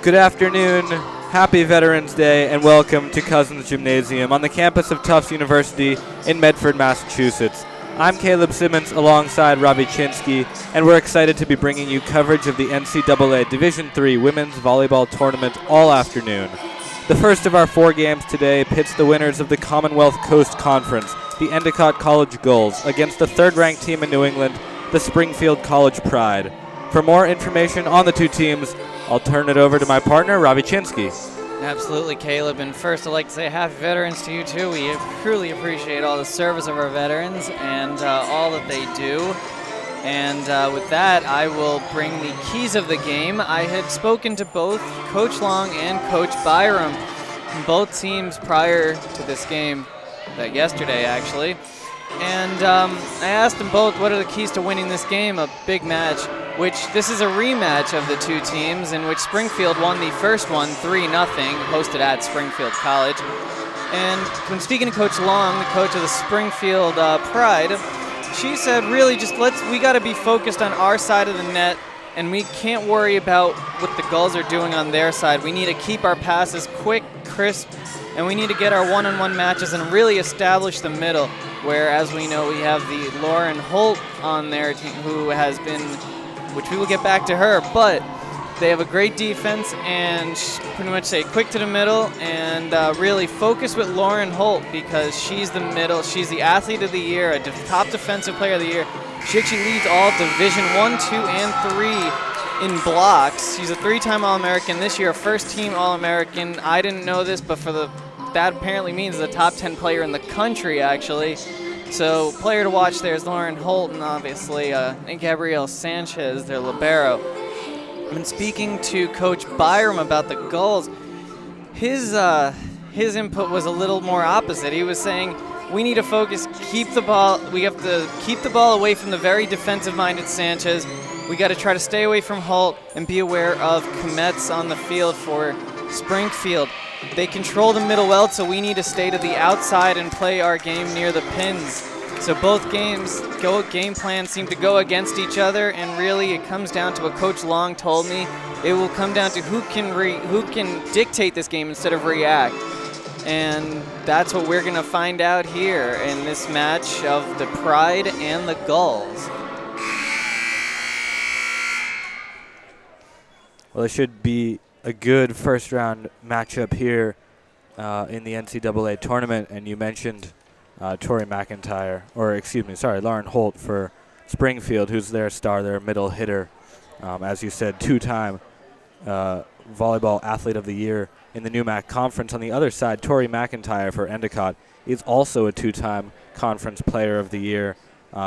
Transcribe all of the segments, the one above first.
Good afternoon, happy Veterans Day, and welcome to Cousins Gymnasium on the campus of Tufts University in Medford, Massachusetts. I'm Caleb Simmons alongside Ravi Chinsky, and we're excited to be bringing you coverage of the NCAA Division III Women's Volleyball Tournament all afternoon. The first of our 4 games today pits the winners of the Commonwealth Coast Conference, the Endicott College Gulls, against the third-ranked team in New England, the Springfield College Pride. For more information on the two teams, I'll turn it over to my partner, Ravi Chinsky. Absolutely, Caleb. And first, I'd like to say happy veterans to you, too. We truly appreciate all the service of our veterans and all that they do. And with that, I will bring the keys of the game. I had spoken to both Coach Long and Coach Byram from both teams prior to this game, yesterday, actually. And I asked them both what are the keys to winning this game, a big match, which this is a rematch of the two teams in which Springfield won the first one 3-0, hosted at Springfield College. And when speaking to Coach Long, the coach of the Springfield Pride, she said really just we got to be focused on our side of the net, and we can't worry about what the Gulls are doing on their side. We need to keep our passes quick, crisp, and we need to get our one-on-one matches and really establish the middle, where, as we know, we have the Lauren Holt on their team who has been, which we will get back to her, but they have a great defense and pretty much say quick to the middle and really focus with Lauren Holt because she's the middle. She's the athlete of the year, a top defensive player of the year. She actually leads all Division I, II, and III in blocks. She's a 3-time All-American. This year, a first-team All-American. I didn't know this, but that apparently means the top 10 player in the country, actually. So player to watch there is Lauren Holt and obviously Gabrielle Sanchez, their libero. And speaking to Coach Byram about the Gulls, his input was a little more opposite. He was saying we need to focus, keep the ball. We have to keep the ball away from the very defensive-minded Sanchez. We got to try to stay away from Holt and be aware of Komets on the field for Springfield. They control the middle well, so we need to stay to the outside and play our game near the pins. So both game plans seem to go against each other, and really it comes down to what Coach Long told me. It will come down to who can dictate this game instead of react. And that's what we're going to find out here in this match of the Pride and the Gulls. Well, it should be a good first-round matchup here in the NCAA tournament, and you mentioned Lauren Holt for Springfield, who's their star, their middle hitter. As you said, 2-time volleyball athlete of the year in the NEWMAC conference. On the other side, Tori McIntyre for Endicott is also a 2-time conference player of the year.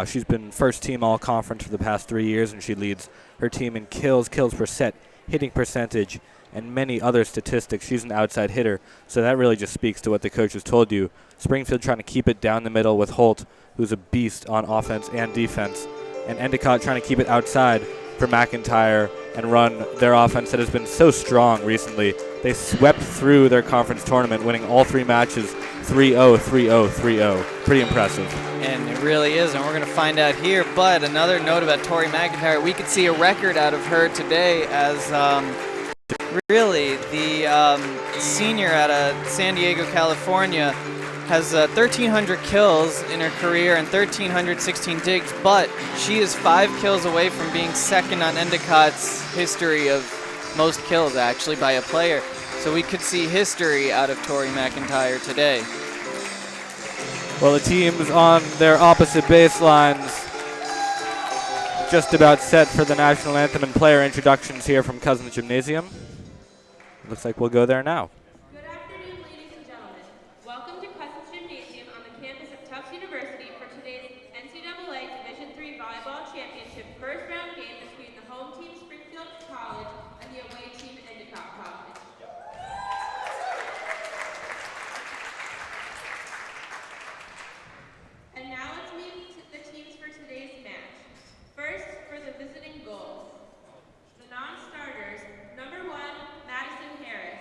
She's been first-team all-conference for the past 3 years, and she leads her team in kills per set, hitting percentage, and many other statistics. She's an outside hitter, so that really just speaks to what the coaches told you. Springfield trying to keep it down the middle with Holt, who's a beast on offense and defense, and Endicott trying to keep it outside for McIntyre and run their offense that has been so strong recently. They swept through their conference tournament, winning all 3 matches 3-0, 3-0, 3-0. Pretty impressive. And it really is, and we're going to find out here. But another note about Tori McIntyre, we could see a record out of her today as really the senior out of San Diego, California, has 1,300 kills in her career and 1,316 digs, but she is 5 kills away from being second on Endicott's history of most kills, actually, by a player. So we could see history out of Tori McIntyre today. Well, the teams on their opposite baselines just about set for the national anthem and player introductions here from Cousins Gymnasium. Looks like we'll go there now. Good afternoon, ladies and gentlemen. Welcome to Cousins Gymnasium on the campus of Tufts University for today's NCAA Division III Volleyball Championship first round game between the home team Springfield College and the away team Endicott College. And now let's meet the teams for today's match. First, for the visiting Gulls. The non-starters, number 1, Madison Harris.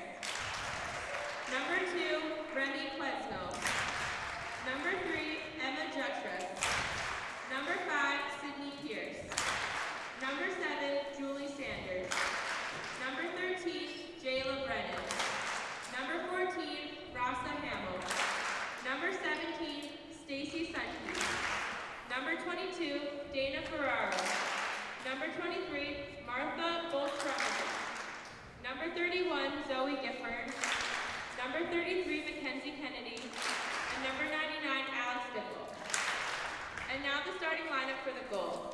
31, Zoe Gifford. Number 33, Mackenzie Kennedy. And number 99, Alex Dipple. And now the starting lineup for the Gulls.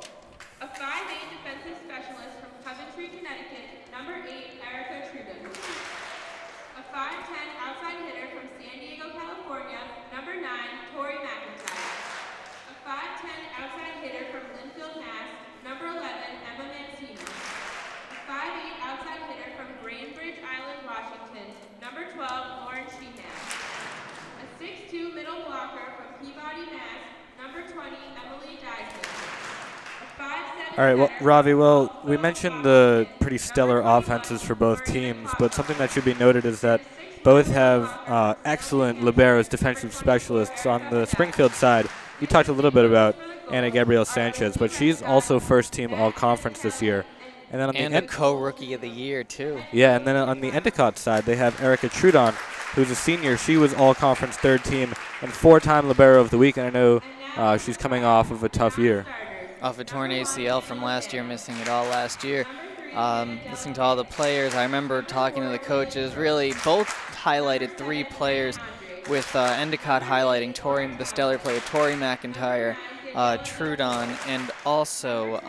A 5'8" defensive specialist from Coventry, Connecticut, number 8, Erica Trudon. A 5'10" outside hitter from San Diego, California, number 9, Tori McIntyre. A 5'10" outside hitter from Linfield, Mass, number 11, Emma Mancini. A 5'8" outside hitter from Grainbridge Island, Washington, number 12, Lauren Sheehan. A 6'2" middle blocker from Peabody, Mass, number 20, Emily Deisman. All right, well, Ravi, well, we mentioned the pretty stellar offenses for both teams, but something that should be noted is that both have excellent liberos, defensive specialists. On the Springfield side, you talked a little bit about Ana Gabriel Sanchez, but she's also first-team all-conference this year. And then on a co-rookie of the year, too. Yeah, and then on the Endicott side, they have Erica Trudon, who's a senior. She was all-conference third-team and 4-time libero of the week, and I know she's coming off of a tough year. Off a torn ACL from last year, missing it all last year. Listening to all the players, I remember talking to the coaches. Really, both highlighted 3 players, with Endicott highlighting the stellar player Tori McIntyre, Trudon, and also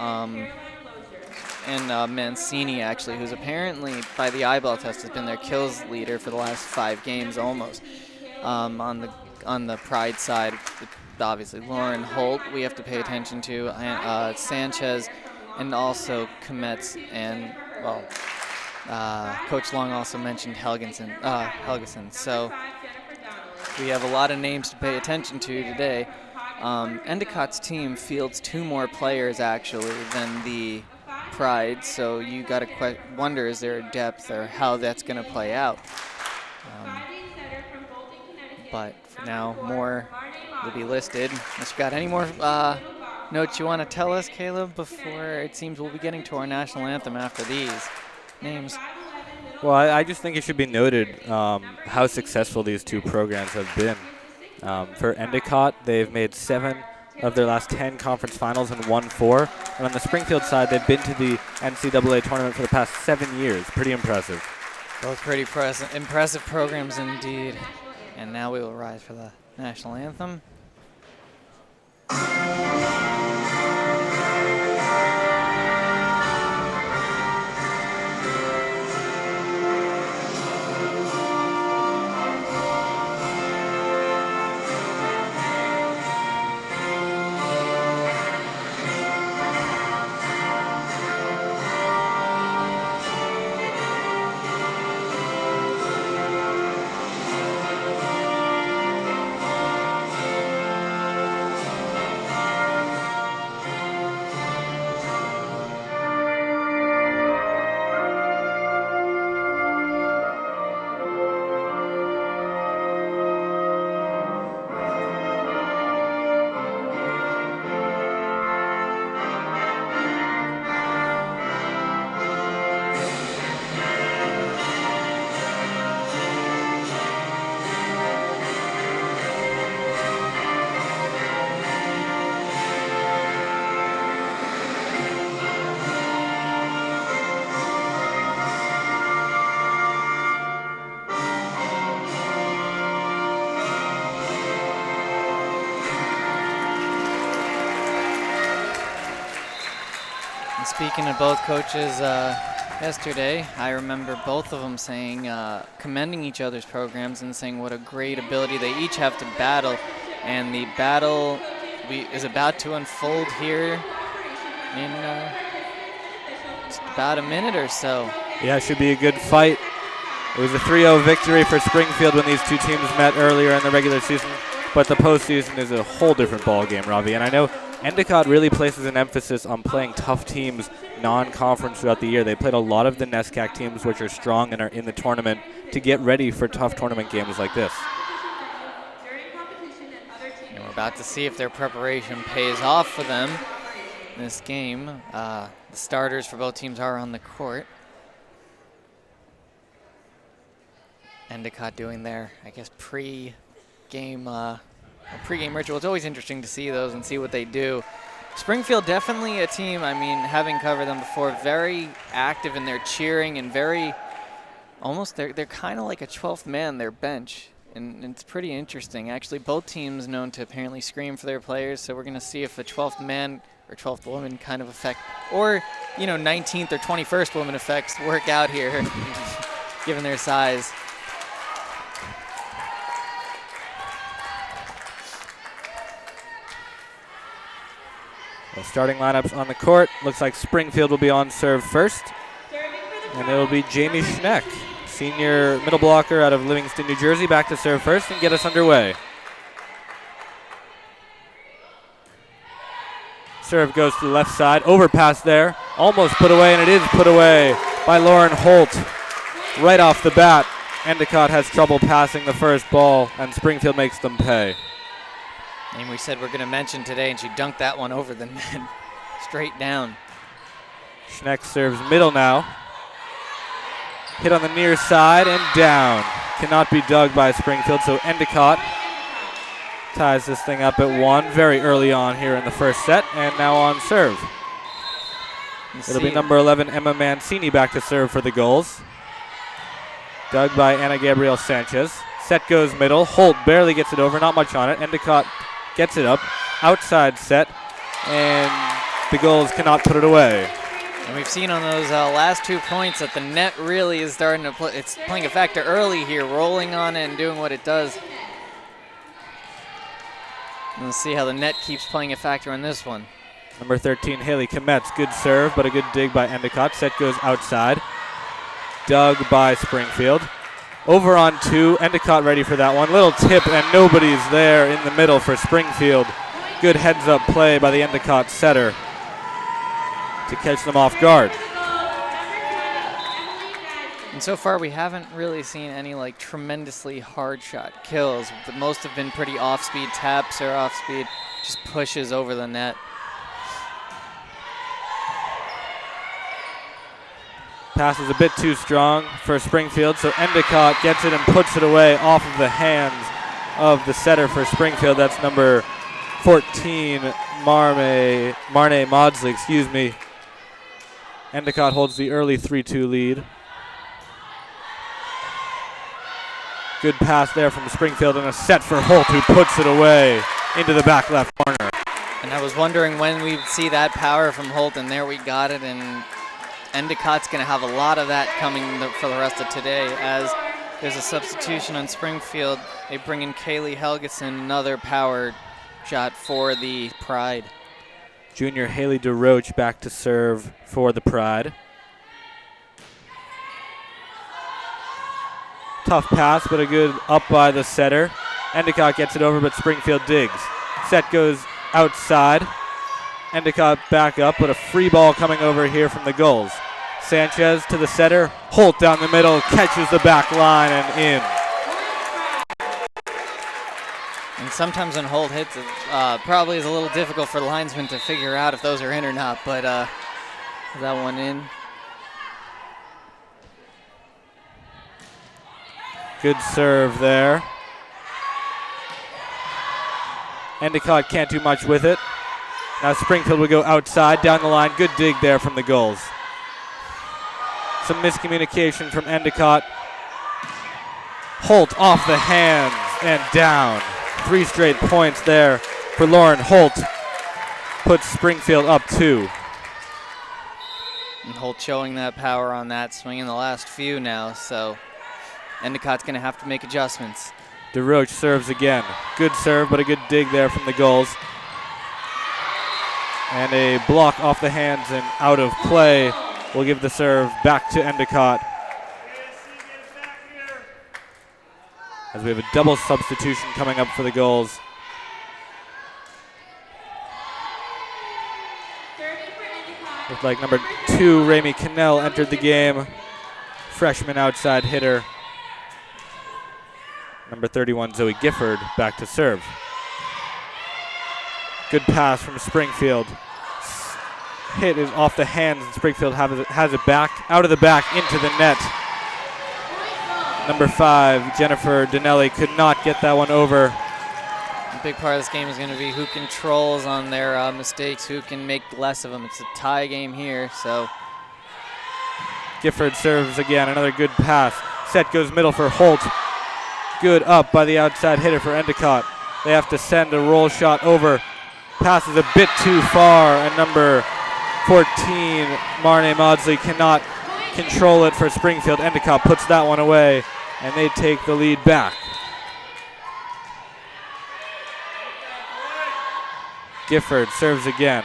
Mancini, actually, who's apparently, by the eyeball test, has been their kills leader for the last 5 games almost. On the Pride side, obviously Lauren Holt we have to pay attention to, and Sanchez, and also Kometz, and Coach Long also mentioned Helgeson. So we have a lot of names to pay attention to today. Endicott's team fields 2 more players actually than the Pride, so you got to wonder, is there a depth or how that's going to play out? But for now, more will be listed. Unless you got any more notes you want to tell us, Caleb, before it seems we'll be getting to our national anthem after these names. Well, I just think it should be noted how successful these 2 programs have been. For Endicott, they've made 7 of their last 10 conference finals and won 4. And on the Springfield side, they've been to the NCAA tournament for the past 7 years. Pretty impressive. Both pretty impressive programs indeed. And now we will rise for the national anthem. Speaking of both coaches yesterday, I remember both of them saying, commending each other's programs and saying what a great ability they each have to battle. And the battle is about to unfold here in just about a minute or so. Yeah, it should be a good fight. It was a 3-0 victory for Springfield when these 2 teams met earlier in the regular season, but the postseason is a whole different ballgame, Ravi. And I know Endicott really places an emphasis on playing tough teams non-conference throughout the year. They played a lot of the NESCAC teams, which are strong and are in the tournament, to get ready for tough tournament games like this. And we're about to see if their preparation pays off for them in this game. The starters for both teams are on the court. Endicott doing their, I guess, pre-game ritual. It's always interesting to see those and see what they do. Springfield, definitely a team, I mean, having covered them before, very active in their cheering and very almost they're kind of like a 12th man, their bench. And it's pretty interesting. Actually, both teams known to apparently scream for their players, so we're going to see if a 12th man or 12th woman kind of effect, or, 19th or 21st woman effects work out here, given their size. Well, starting lineups on the court. Looks like Springfield will be on serve first. And it will be Jamie Schneck, senior middle blocker out of Livingston, New Jersey, back to serve first and get us underway. Serve goes to the left side, overpass there, almost put away, and it is put away by Lauren Holt right off the bat. Endicott has trouble passing the first ball, and Springfield makes them pay. And we said we're going to mention today, and she dunked that one over the net, straight down. Schneck serves middle now. Hit on the near side and down. Cannot be dug by Springfield, so Endicott ties this thing up at 1 very early on here in the first set, and now on serve. It'll be number 11, Emma Mancini, back to serve for the Gulls. Dug by Ana Gabriel Sanchez. Set goes middle. Holt barely gets it over, not much on it. Endicott gets it up. Outside set, and the Gulls cannot put it away. And we've seen on those last 2 points that the net really is starting to play. It's playing a factor early here, rolling on it and doing what it does. And we'll see how the net keeps playing a factor on this one. Number 13, Haley Kometz, good serve, but a good dig by Endicott. Set goes outside. Dug by Springfield. Over on 2, Endicott ready for that one. Little tip, and nobody's there in the middle for Springfield. Good heads-up play by the Endicott setter to catch them off guard. And so far, we haven't really seen any tremendously hard shot kills. Most have been pretty off-speed taps or off-speed, just pushes over the net. Pass is a bit too strong for Springfield, so Endicott gets it and puts it away off of the hands of the setter for Springfield. That's number 14, Marne Maudsley, Endicott holds the early 3-2 lead. Good pass there from Springfield, and a set for Holt, who puts it away into the back left corner. And I was wondering when we'd see that power from Holt, and there we got it. And Endicott's going to have a lot of that coming for the rest of today, as there's a substitution on Springfield. They bring in Kaylee Helgeson, another power shot for the Pride. Junior Haley DeRoche back to serve for the Pride. Tough pass, but a good up by the setter. Endicott gets it over, but Springfield digs. Set goes outside. Endicott back up, but a free ball coming over here from the Gulls. Sanchez to the setter. Holt down the middle, catches the back line and in. And sometimes when Holt hits, it probably is a little difficult for the linesman to figure out if those are in or not, but that one in. Good serve there. Endicott can't do much with it. Now Springfield will go outside, down the line. Good dig there from the Gulls. Some miscommunication from Endicott. Holt off the hands and down. 3 straight points there for Lauren Holt. Puts Springfield up 2. And Holt showing that power on that swing in the last few now, so Endicott's going to have to make adjustments. DeRoche serves again. Good serve, but a good dig there from the Gulls. And a block off the hands and out of play will give the serve back to Endicott. As we have a double substitution coming up for the Gulls. Looks like number 2, Ramey Cannell, entered the game. Freshman outside hitter. Number 31, Zoe Gifford, back to serve. Good pass from Springfield. Hit is off the hands, and Springfield has it back, out of the back, into the net. Number 5, Jennifer Donnelly, could not get that one over. A big part of this game is going to be who controls on their mistakes, who can make less of them. It's a tie game here, so. Gifford serves again. Another good pass. Set goes middle for Holt. Good up by the outside hitter for Endicott. They have to send a roll shot over. Passes a bit too far, and number 14, Marne Maudsley, cannot control it for Springfield. Endicott puts that one away, and they take the lead back. Gifford serves again.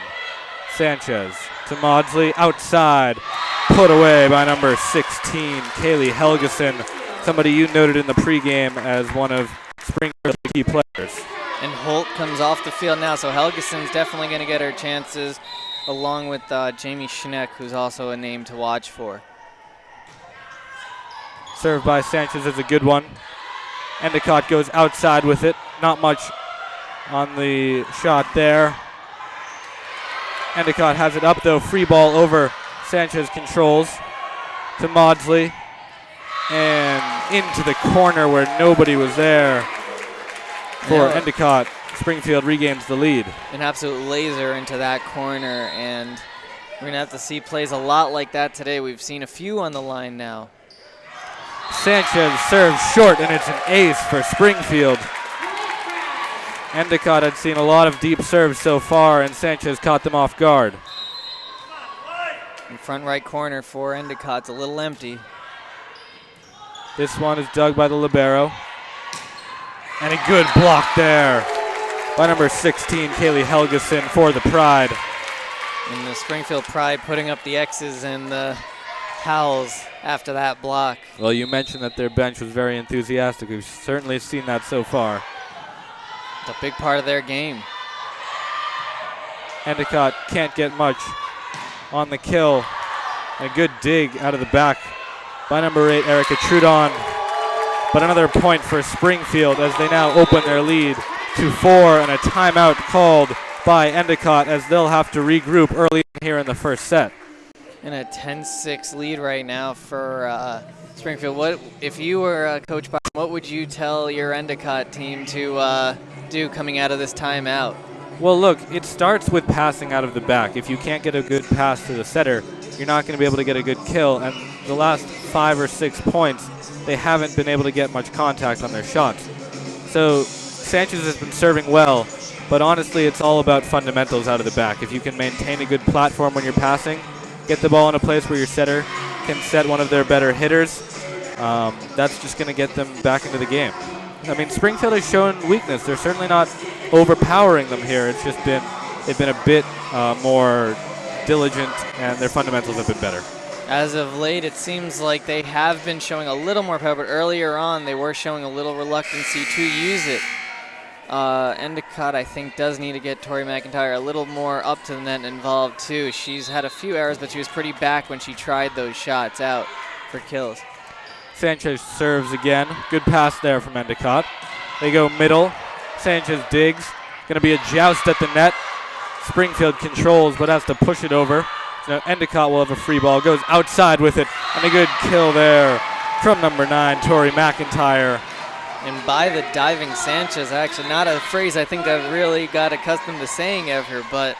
Sanchez to Maudsley, outside, put away by number 16, Kaylee Helgeson, somebody you noted in the pregame as one of Springfield's key players. And Holt comes off the field now, so Helgeson's definitely going to get her chances, along with Jamie Schneck, who's also a name to watch for. Served by Sanchez is a good one. Endicott goes outside with it. Not much on the shot there. Endicott has it up though. Free ball over. Sanchez controls to Maudsley. And into the corner where nobody was there for Endicott. Springfield regains the lead. An absolute laser into that corner, and we're going to have to see plays a lot like that today. We've seen a few on the line now. Sanchez serves short, and it's an ace for Springfield. Endicott had seen a lot of deep serves so far, and Sanchez caught them off guard. In front right corner for Endicott's a little empty. This one is dug by the libero. And a good block there by number 16, Kaylee Helgeson for the Pride. And the Springfield Pride putting up the X's and the howls after that block. Well, you mentioned that their bench was very enthusiastic. We've certainly seen that so far. It's a big part of their game. Endicott can't get much on the kill. A good dig out of the back by number 8, Erica Trudon. But another point for Springfield as they now open their lead to 4, and a timeout called by Endicott as they'll have to regroup early here in the first set. And a 10-6 lead right now for Springfield. What if you were Coach Byron, what would you tell your Endicott team to do coming out of this timeout? Well, look, it starts with passing out of the back. If you can't get a good pass to the setter, you're not going to be able to get a good kill. And the last 5 or 6 points, they haven't been able to get much contact on their shots. So Sanchez has been serving well, but honestly, it's all about fundamentals out of the back. If you can maintain a good platform when you're passing, get the ball in a place where your setter can set one of their better hitters, that's just going to get them back into the game. I mean, Springfield has shown weakness. They're certainly not overpowering them here. It's just been they've been a bit more diligent, and their fundamentals have been better. As of late, it seems like they have been showing a little more power, but earlier on, they were showing a little reluctancy to use it. Endicott, I think, does need to get Tori McIntyre a little more up to the net and involved, too. She's had a few errors, but she was pretty back when she tried those shots out for kills. Sanchez serves again. Good pass there from Endicott. They go middle. Sanchez digs. Going to be a joust at the net. Springfield controls, but has to push it over. So now Endicott will have a free ball. Goes outside with it. And a good kill there from number 9, Tori McIntyre. And by the diving Sanchez, actually not a phrase I think I've really got accustomed to saying ever, but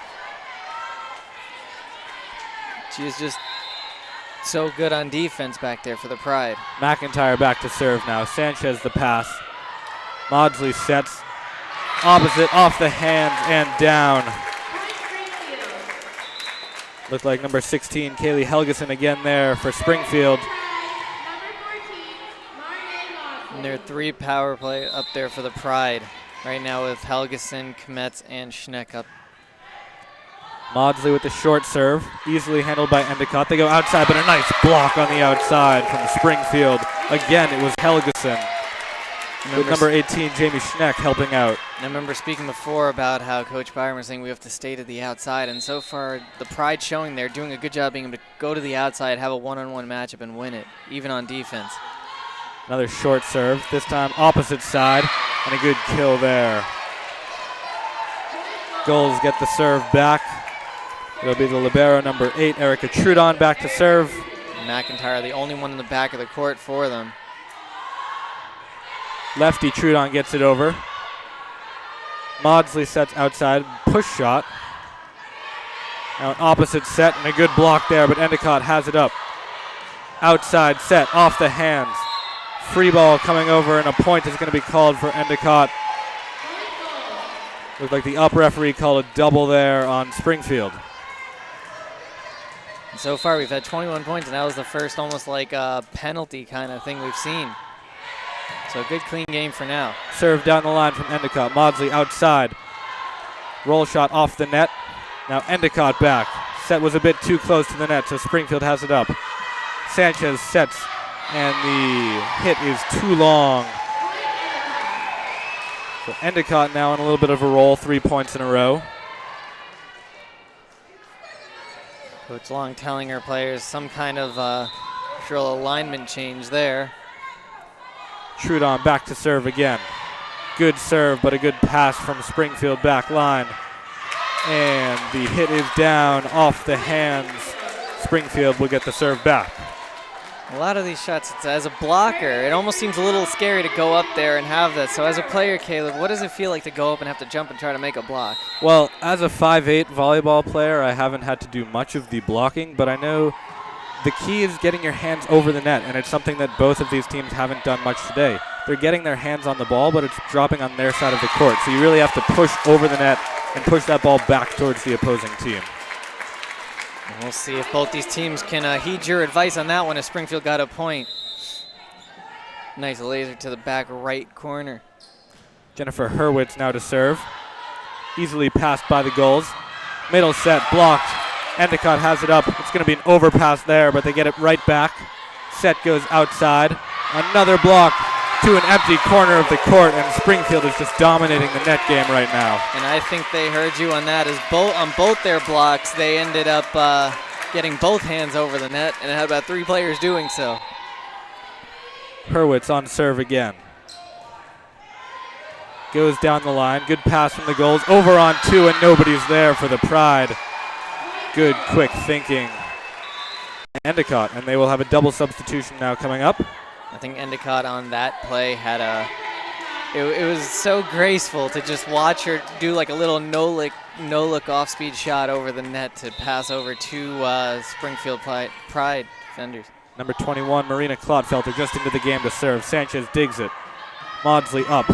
she is just so good on defense back there for the Pride. McIntyre back to serve now. Sanchez the pass. Maudsley sets. Opposite, off the hands and down. Looked like number 16, Kaylee Helgeson again there for Springfield. And there are 3 power play up there for the Pride right now with Helgeson, Kmetz, and Schneck up. Maudsley with the short serve, easily handled by Endicott. They go outside, but a nice block on the outside from Springfield. Again, it was Helgeson. With number 18, Jamie Schneck, helping out. And I remember speaking before about how Coach Byron was saying we have to stay to the outside, and so far the Pride showing they're doing a good job being able to go to the outside, have a one-on-one matchup, and win it, even on defense. Another short serve, this time opposite side, and a good kill there. Gulls get the serve back. It'll be the libero, number 8, Erica Trudon, back to serve. McIntyre, the only one in the back of the court for them. Lefty Trudon gets it over. Maudsley sets outside, push shot. Now an opposite set and a good block there, but Endicott has it up. Outside set, off the hands. Free ball coming over, and a point is going to be called for Endicott. Looked like the up referee called a double there on Springfield. So far, we've had 21 points, and that was the first almost like a penalty kind of thing we've seen. So a good, clean game for now. Serve down the line from Endicott. Maudsley outside. Roll shot off the net. Now Endicott back. Set was a bit too close to the net, so Springfield has it up. Sanchez sets, and the hit is too long. So Endicott now in a little bit of a roll, 3 points in a row. Coach Long telling her players some kind of drill alignment change there. Trudon back to serve again. Good serve, but a good pass from Springfield back line. And the hit is down off the hands. Springfield will get the serve back. A lot of these shots, as a blocker, it almost seems a little scary to go up there and have that. So as a player, Caleb, what does it feel like to go up and have to jump and try to make a block? Well, as a 5'8" volleyball player, I haven't had to do much of the blocking, but I know the key is getting your hands over the net, and it's something that both of these teams haven't done much today. They're getting their hands on the ball, but it's dropping on their side of the court. So you really have to push over the net and push that ball back towards the opposing team. And we'll see if both these teams can heed your advice on that one as Springfield got a point. Nice laser to the back right corner. Jennifer Hurwitz now to serve. Easily passed by the Gulls. Middle set blocked. Endicott has it up. It's going to be an overpass there, but they get it right back. Set goes outside. Another block to an empty corner of the court, and Springfield is just dominating the net game right now. And I think they heard you on that. As on both their blocks, they ended up getting both hands over the net, and it had about 3 players doing so. Hurwitz on serve again. Goes down the line. Good pass from the Gulls. Over on 2, and nobody's there for the Pride. Good, quick thinking. Endicott, and they will have a double substitution now coming up. I think Endicott on that play had it was so graceful to just watch her do like a little no-look off-speed shot over the net to pass over 2 Springfield Pride defenders. Number 21, Marina Klotfelter, just into the game to serve. Sanchez digs it. Maudsley up.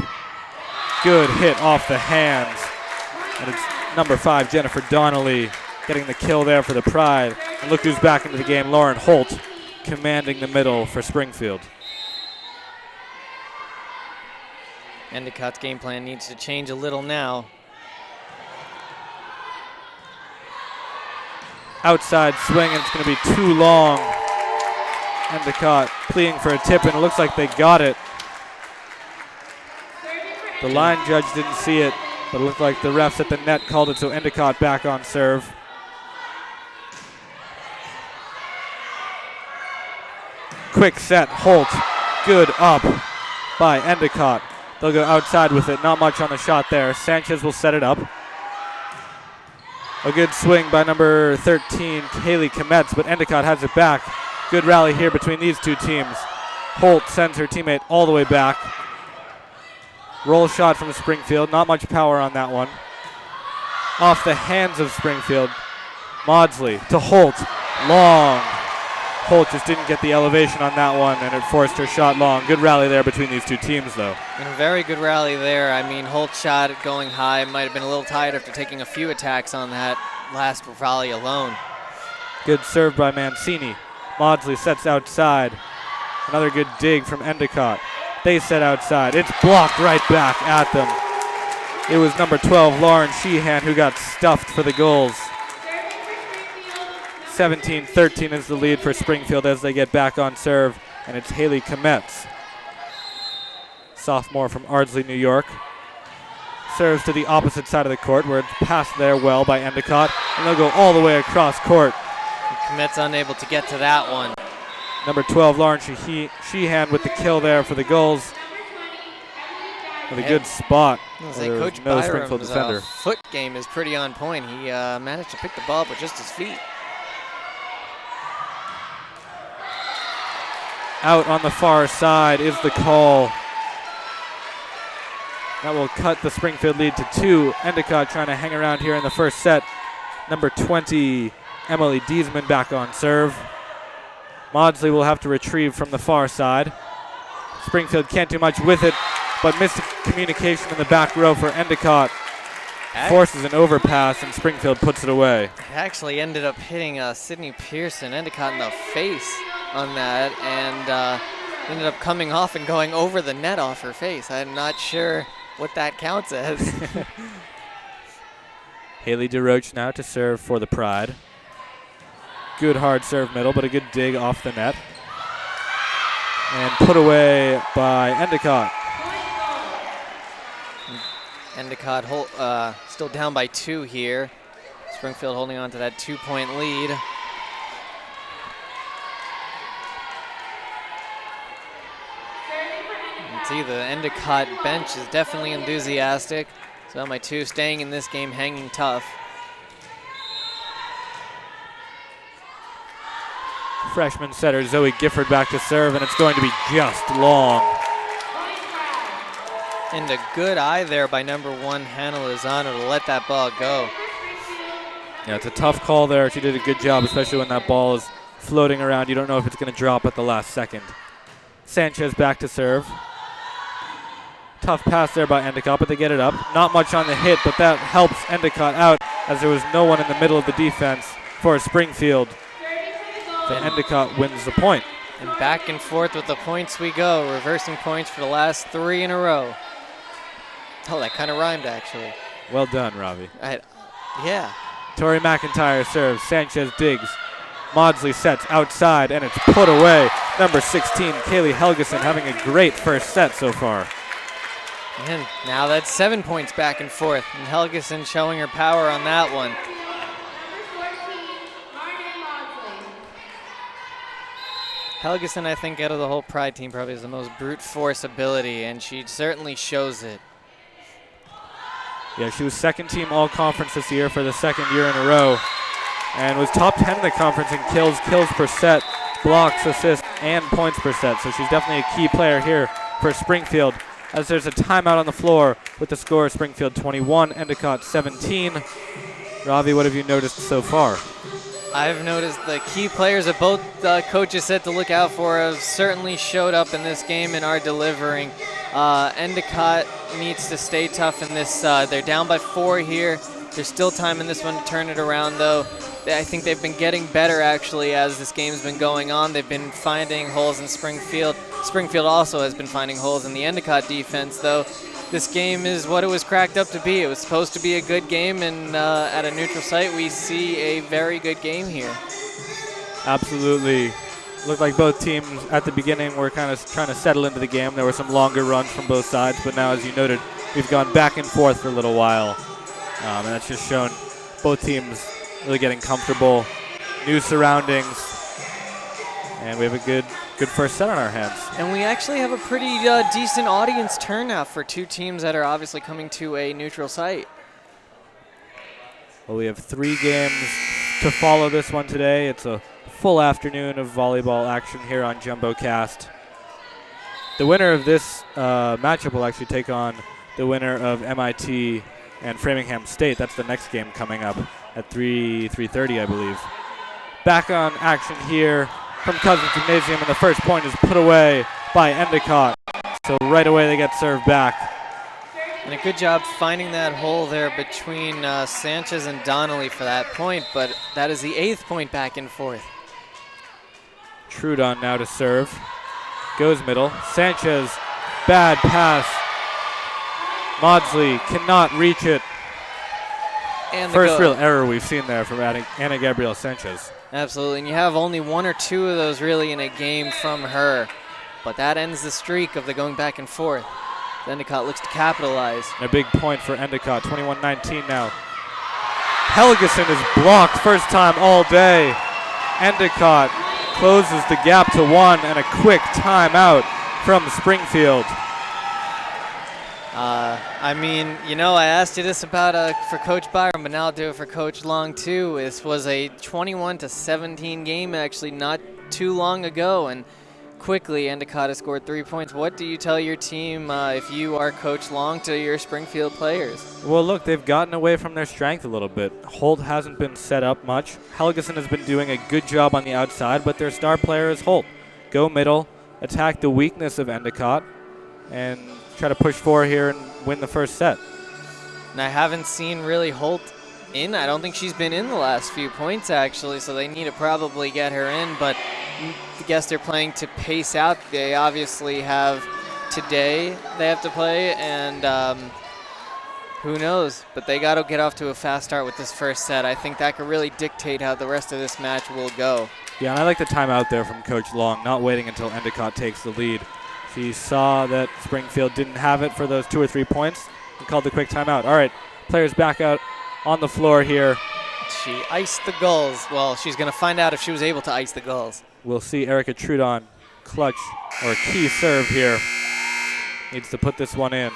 Good hit off the hands. And it's number 5, Jennifer Donnelly, getting the kill there for the Pride. And look who's back into the game, Lauren Holt, commanding the middle for Springfield. Endicott's game plan needs to change a little now. Outside swing, and it's going to be too long. Endicott pleading for a tip, and it looks like they got it. The line judge didn't see it, but it looked like the refs at the net called it, so Endicott back on serve. Quick set, Holt, good up by Endicott. They'll go outside with it, not much on the shot there. Sanchez will set it up. A good swing by number 13, Kaylee Kometz, but Endicott has it back. Good rally here between these two teams. Holt sends her teammate all the way back. Roll shot from Springfield, not much power on that one. Off the hands of Springfield. Maudsley to Holt, long. Holt just didn't get the elevation on that one, and it forced her shot long. Good rally there between these two teams, though. And a very good rally there. I mean, Holt's shot going high might have been a little tired after taking a few attacks on that last volley alone. Good serve by Mancini. Maudsley sets outside. Another good dig from Endicott. They set outside. It's blocked right back at them. It was number 12, Lauren Sheehan, who got stuffed for the Gulls. 17-13 is the lead for Springfield as they get back on serve, and it's Haley Kometz, sophomore from Ardsley, New York. Serves to the opposite side of the court where it's passed there well by Endicott, and they'll go all the way across court. Kometz unable to get to that one. Number 12, Lauren Sheehan with the kill there for the Gulls. With a good spot. Coach no Springfield defender. Byram's foot game is pretty on point. He managed to pick the ball up with just his feet. Out on the far side is the call. That will cut the Springfield lead to 2. Endicott trying to hang around here in the first set. Number 20, Emily Diesman back on serve. Maudsley will have to retrieve from the far side. Springfield can't do much with it, but missed communication in the back row for Endicott. Forces an overpass, and Springfield puts it away. It actually ended up hitting Sydney Pearson, Endicott, in the face on that, and ended up coming off and going over the net off her face. I'm not sure what that counts as. Haley DeRoche now to serve for the Pride. Good hard serve middle, but a good dig off the net. And put away by Endicott. Endicott still down by 2 here. Springfield holding on to that 2-point lead. You can see the Endicott bench is definitely enthusiastic. So my 2 staying in this game, hanging tough. Freshman setter Zoe Gifford back to serve, and it's going to be just long. And a good eye there by number 1, Hannah Lozano, to let that ball go. Yeah, it's a tough call there. She did a good job, especially when that ball is floating around. You don't know if it's going to drop at the last second. Sanchez back to serve. Tough pass there by Endicott, but they get it up. Not much on the hit, but that helps Endicott out as there was no one in the middle of the defense for Springfield. So Endicott wins the point. And back and forth with the points we go, reversing points for the last 3 in a row. Oh, that kind of rhymed, actually. Well done, Robbie. Yeah. Tori McIntyre serves. Sanchez digs. Maudsley sets outside, and it's put away. Number 16, Kaylee Helgeson, having a great first set so far. And now that's 7 points back and forth. And Helgeson showing her power on that one. Helgeson, I think, out of the whole Pride team, probably has the most brute force ability, and she certainly shows it. Yeah, she was second team all-conference this year for the second year in a row, and was top 10 in the conference in kills per set, blocks, assists, and points per set. So she's definitely a key player here for Springfield, as there's a timeout on the floor with the score Springfield 21, Endicott 17. Ravi, what have you noticed so far? I've noticed the key players that both coaches said to look out for have certainly showed up in this game and are delivering. Endicott needs to stay tough in this. They're down by 4 here. There's still time in this one to turn it around, though. I think they've been getting better, actually, as this game's been going on. They've been finding holes in Springfield. Springfield also has been finding holes in the Endicott defense, though. This game is what it was cracked up to be. It was supposed to be a good game, and at a neutral site, we see a very good game here. Absolutely. Looked like both teams at the beginning were kind of trying to settle into the game. There were some longer runs from both sides, but now, as you noted, we've gone back and forth for a little while. And that's just shown both teams really getting comfortable, new surroundings, and we have a good first set on our hands. And we actually have a pretty decent audience turnout for 2 teams that are obviously coming to a neutral site. Well, we have 3 games to follow this one today. It's a full afternoon of volleyball action here on JumboCast. The winner of this matchup will actually take on the winner of MIT and Framingham State. That's the next game coming up at 3:30, I believe. Back on action here from Cousins Gymnasium, and the first point is put away by Endicott. So right away they get served back. And a good job finding that hole there between Sanchez and Donnelly for that point, but that is the 8th point back and forth. Trudon now to serve. Goes middle. Sanchez, bad pass. Maudsley cannot reach it. And first real error we've seen there from Anna Gabrielle Sanchez. Absolutely, and you have only 1 or 2 of those really in a game from her. But that ends the streak of the going back and forth. Endicott looks to capitalize. And a big point for Endicott, 21-19 now. Helgeson is blocked first time all day. Endicott closes the gap to 1, and a quick timeout from Springfield. I mean, you know, I asked you this about for Coach Byron, but now I'll do it for Coach Long too. This was a 21-17 game actually not too long ago, and quickly Endicott has scored 3 points. What do you tell your team if you are Coach Long to your Springfield players? Well, look, they've gotten away from their strength a little bit. Holt hasn't been set up much. Helgeson has been doing a good job on the outside, but their star player is Holt. Go middle, attack the weakness of Endicott, and try to push forward here and win the first set. And I haven't seen really Holt in. I don't think she's been in the last few points, actually, so they need to probably get her in, but I guess they're playing to pace out. They obviously have today they have to play, and who knows, but they got to get off to a fast start with this first set. I think that could really dictate how the rest of this match will go. Yeah, and I like the timeout there from Coach Long, not waiting until Endicott takes the lead. She saw that Springfield didn't have it for those 2 or 3 points and called the quick timeout. All right, players back out on the floor here. She iced the Gulls. Well, she's going to find out if she was able to ice the Gulls. We'll see Erica Trudon clutch or key serve here. Needs to put this one in.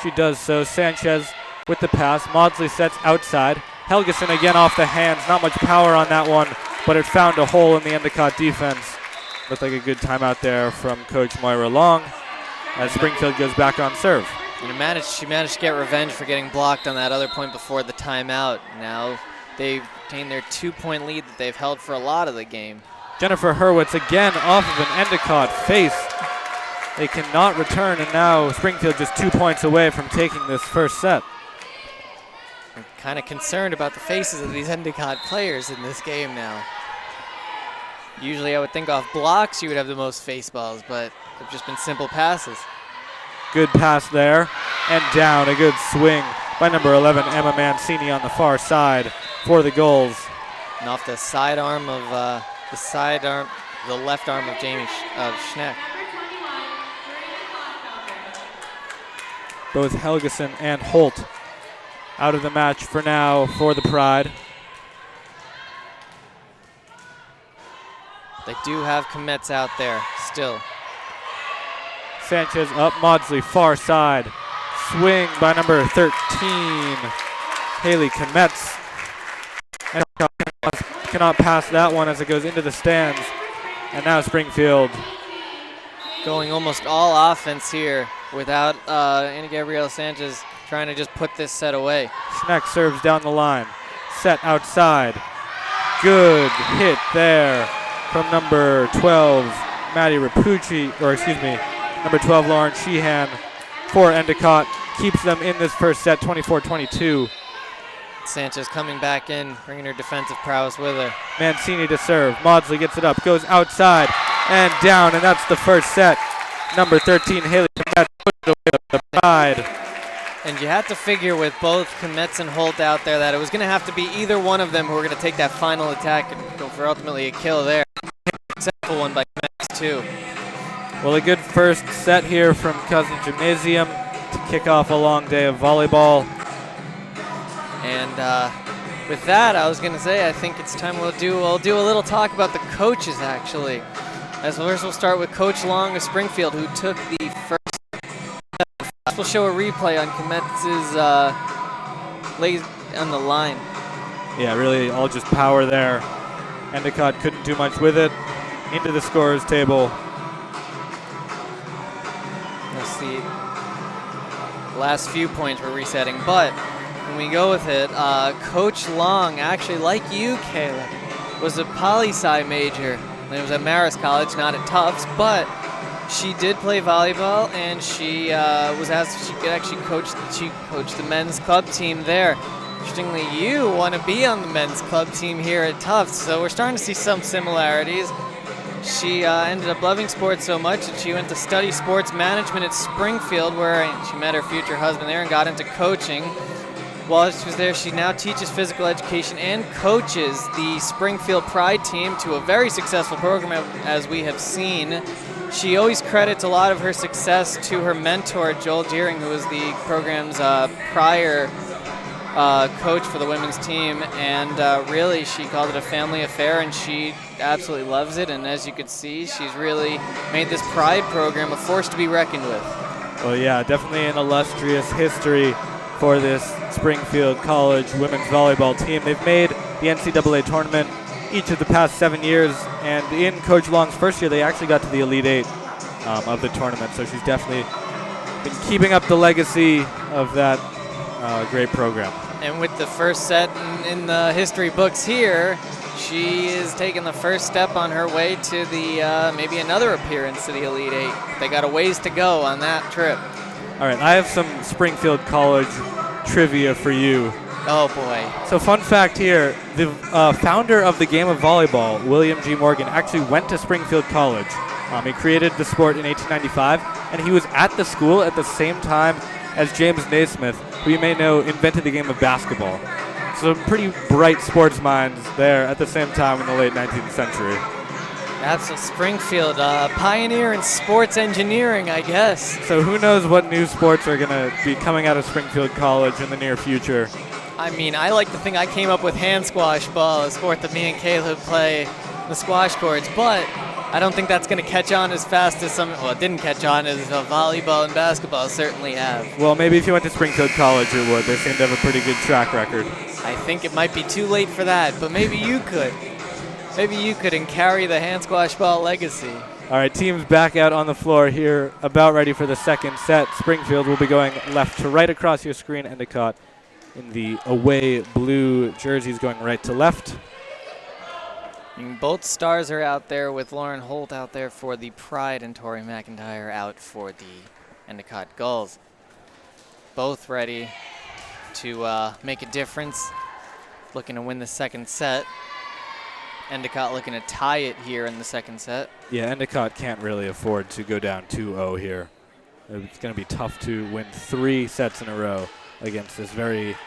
She does so. Sanchez with the pass. Maudsley sets outside. Helgeson again off the hands. Not much power on that one, but it found a hole in the Endicott defense. Looked like a good timeout there from Coach Moira Long as Springfield goes back on serve. And she managed to get revenge for getting blocked on that other point before the timeout. Now they've obtained their 2-point lead that they've held for a lot of the game. Jennifer Hurwitz again off of an Endicott face. They cannot return, and now Springfield just 2 points away from taking this first set. I'm kind of concerned about the faces of these Endicott players in this game now. Usually I would think off blocks you would have the most face balls, but they've just been simple passes. Good pass there, and down. A good swing by number 11, Emma Mancini on the far side for the Gulls. And off the sidearm of the left arm of Jamie Schneck. Both Helgeson and Holt out of the match for now for the Pride. They do have Kometz out there still. Sanchez up, Maudsley far side. Swing by number 13, Haley Kometz. And cannot pass that one as it goes into the stands. And now Springfield going almost all offense here without Anna Gabrielle Sanchez trying to just put this set away. Schneck serves down the line. Set outside. Good hit there from number 12, Maddie Rapucci, number 12, Lauren Sheehan for Endicott. Keeps them in this first set, 24-22. Sanchez coming back in, bringing her defensive prowess with her. Mancini to serve. Maudsley gets it up, goes outside and down, and that's the first set. Number 13, Haley Kometz, puts it away with the Pride. And you had to figure with both Kometz and Holt out there that it was going to have to be either one of them who were going to take that final attack and go for ultimately a kill there. Successful one by Kometz too. Well, a good first set here from Cousin Gymnasium to kick off a long day of volleyball. And with that, I was going to say I think it's time we'll do a little talk about the coaches actually. As first we'll start with Coach Long of Springfield, who took the first. We'll show a replay on Kometz's legs on the line. Yeah, really all just power there. Endicott couldn't do much with it. Into the scorer's table. Let's see. Last few points we're resetting, but when we go with it, Coach Long, actually like you, Kayla, was a poli-sci major. It was at Marist College, not at Tufts, but she did play volleyball, and she was asked if she could actually coach the men's club team there. Interestingly, you want to be on the men's club team here at Tufts, so we're starting to see some similarities. She ended up loving sports so much that she went to study sports management at Springfield, where she met her future husband there and got into coaching. While she was there, she now teaches physical education and coaches the Springfield Pride team to a very successful program, as we have seen. She always credits a lot of her success to her mentor, Joel Deering, who was the program's prior coach for the women's team. And really, she called it a family affair, and she absolutely loves it. And as you could see, she's really made this Pride program a force to be reckoned with. Well, yeah, definitely an illustrious history for this Springfield College women's volleyball team. They've made the NCAA tournament each of the past 7 years, and in Coach Long's first year, they actually got to the Elite Eight of the tournament. So she's definitely been keeping up the legacy of that great program. And with the first set in the history books here, she is taking the first step on her way to the maybe another appearance to the Elite Eight. They got a ways to go on that trip. All right, I have some Springfield College trivia for you. Oh, boy. So fun fact here, the founder of the game of volleyball, William G. Morgan, actually went to Springfield College. He created the sport in 1895, and he was at the school at the same time as James Naismith, who you may know invented the game of basketball. So pretty bright sports minds there at the same time in the late 19th century. That's a Springfield pioneer in sports engineering, I guess. So who knows what new sports are going to be coming out of Springfield College in the near future. I mean, I like to think I came up with hand squash ball, a sport that me and Caleb play the squash courts, but I don't think that's going to catch on as fast as it didn't catch on as volleyball and basketball certainly have. Well, maybe if you went to Springfield College, it would. They seem to have a pretty good track record. I think it might be too late for that, but maybe you could. Maybe you could and carry the hand squash ball legacy. All right, teams back out on the floor here, about ready for the second set. Springfield will be going left to right across your screen. Endicott in the away blue jerseys going right to left. And both stars are out there with Lauren Holt out there for the Pride and Tori McIntyre out for the Endicott Gulls. Both ready to make a difference, looking to win the second set. Endicott looking to tie it here in the second set. Yeah, Endicott can't really afford to go down 2-0 here. It's going to be tough to win 3 sets in a row against this very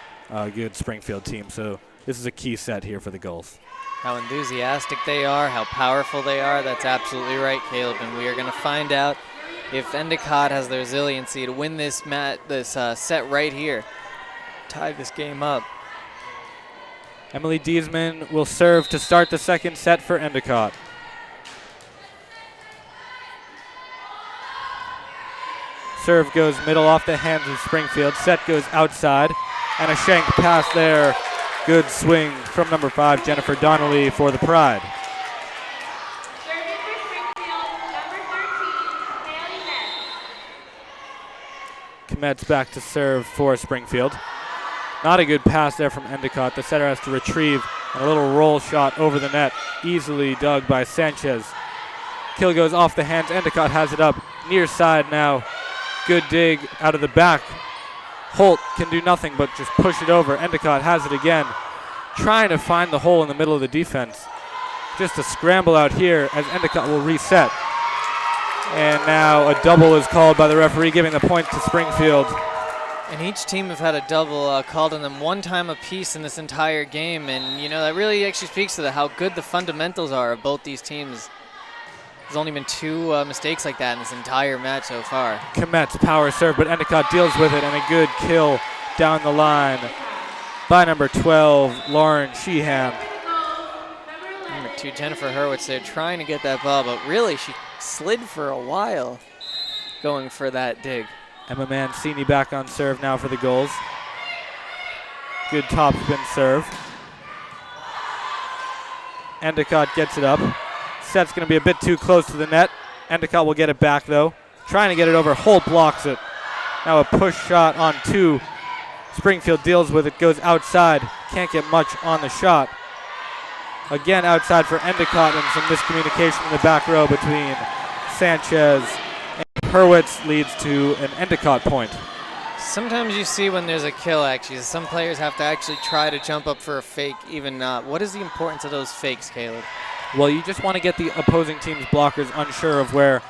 good Springfield team. So this is a key set here for the Gulls. How enthusiastic they are, how powerful they are, that's absolutely right, Caleb. And we are going to find out if Endicott has the resiliency to win this set right here. Tie this game up. Emily Diesman will serve to start the second set for Endicott. Serve goes middle off the hands of Springfield. Set goes outside. And a shank pass there. Good swing from number 5, Jennifer Donnelly for the Pride. Serving for Springfield, number 13, Haley Metz. Kometz back to serve for Springfield. Not a good pass there from Endicott. The setter has to retrieve, and a little roll shot over the net. Easily dug by Sanchez. Kill goes off the hands. Endicott has it up near side now. Good dig out of the back. Holt can do nothing but just push it over. Endicott has it again. Trying to find the hole in the middle of the defense. Just a scramble out here as Endicott will reset. And now a double is called by the referee, giving the point to Springfield. And each team have had a double called on them one time apiece in this entire game. And, you know, that really actually speaks to how good the fundamentals are of both these teams. There's only been 2 mistakes like that in this entire match so far. Kometz power serve, but Endicott deals with it, and a good kill down the line by number 12, Lauren Sheehan. Number 2, Jennifer Hurwitz, they're trying to get that ball, but really she slid for a while going for that dig. Emma Mancini back on serve now for the Gulls. Good top spin serve. Endicott gets it up. Set's going to be a bit too close to the net. Endicott will get it back, though. Trying to get it over. Holt blocks it. Now a push shot on 2. Springfield deals with it. Goes outside. Can't get much on the shot. Again outside for Endicott, and some miscommunication in the back row between Sanchez and Hurwitz leads to an Endicott point. Sometimes you see when there's a kill, actually. Some players have to actually try to jump up for a fake, even not. What is the importance of those fakes, Caleb? Well, you just want to get the opposing team's blockers unsure of where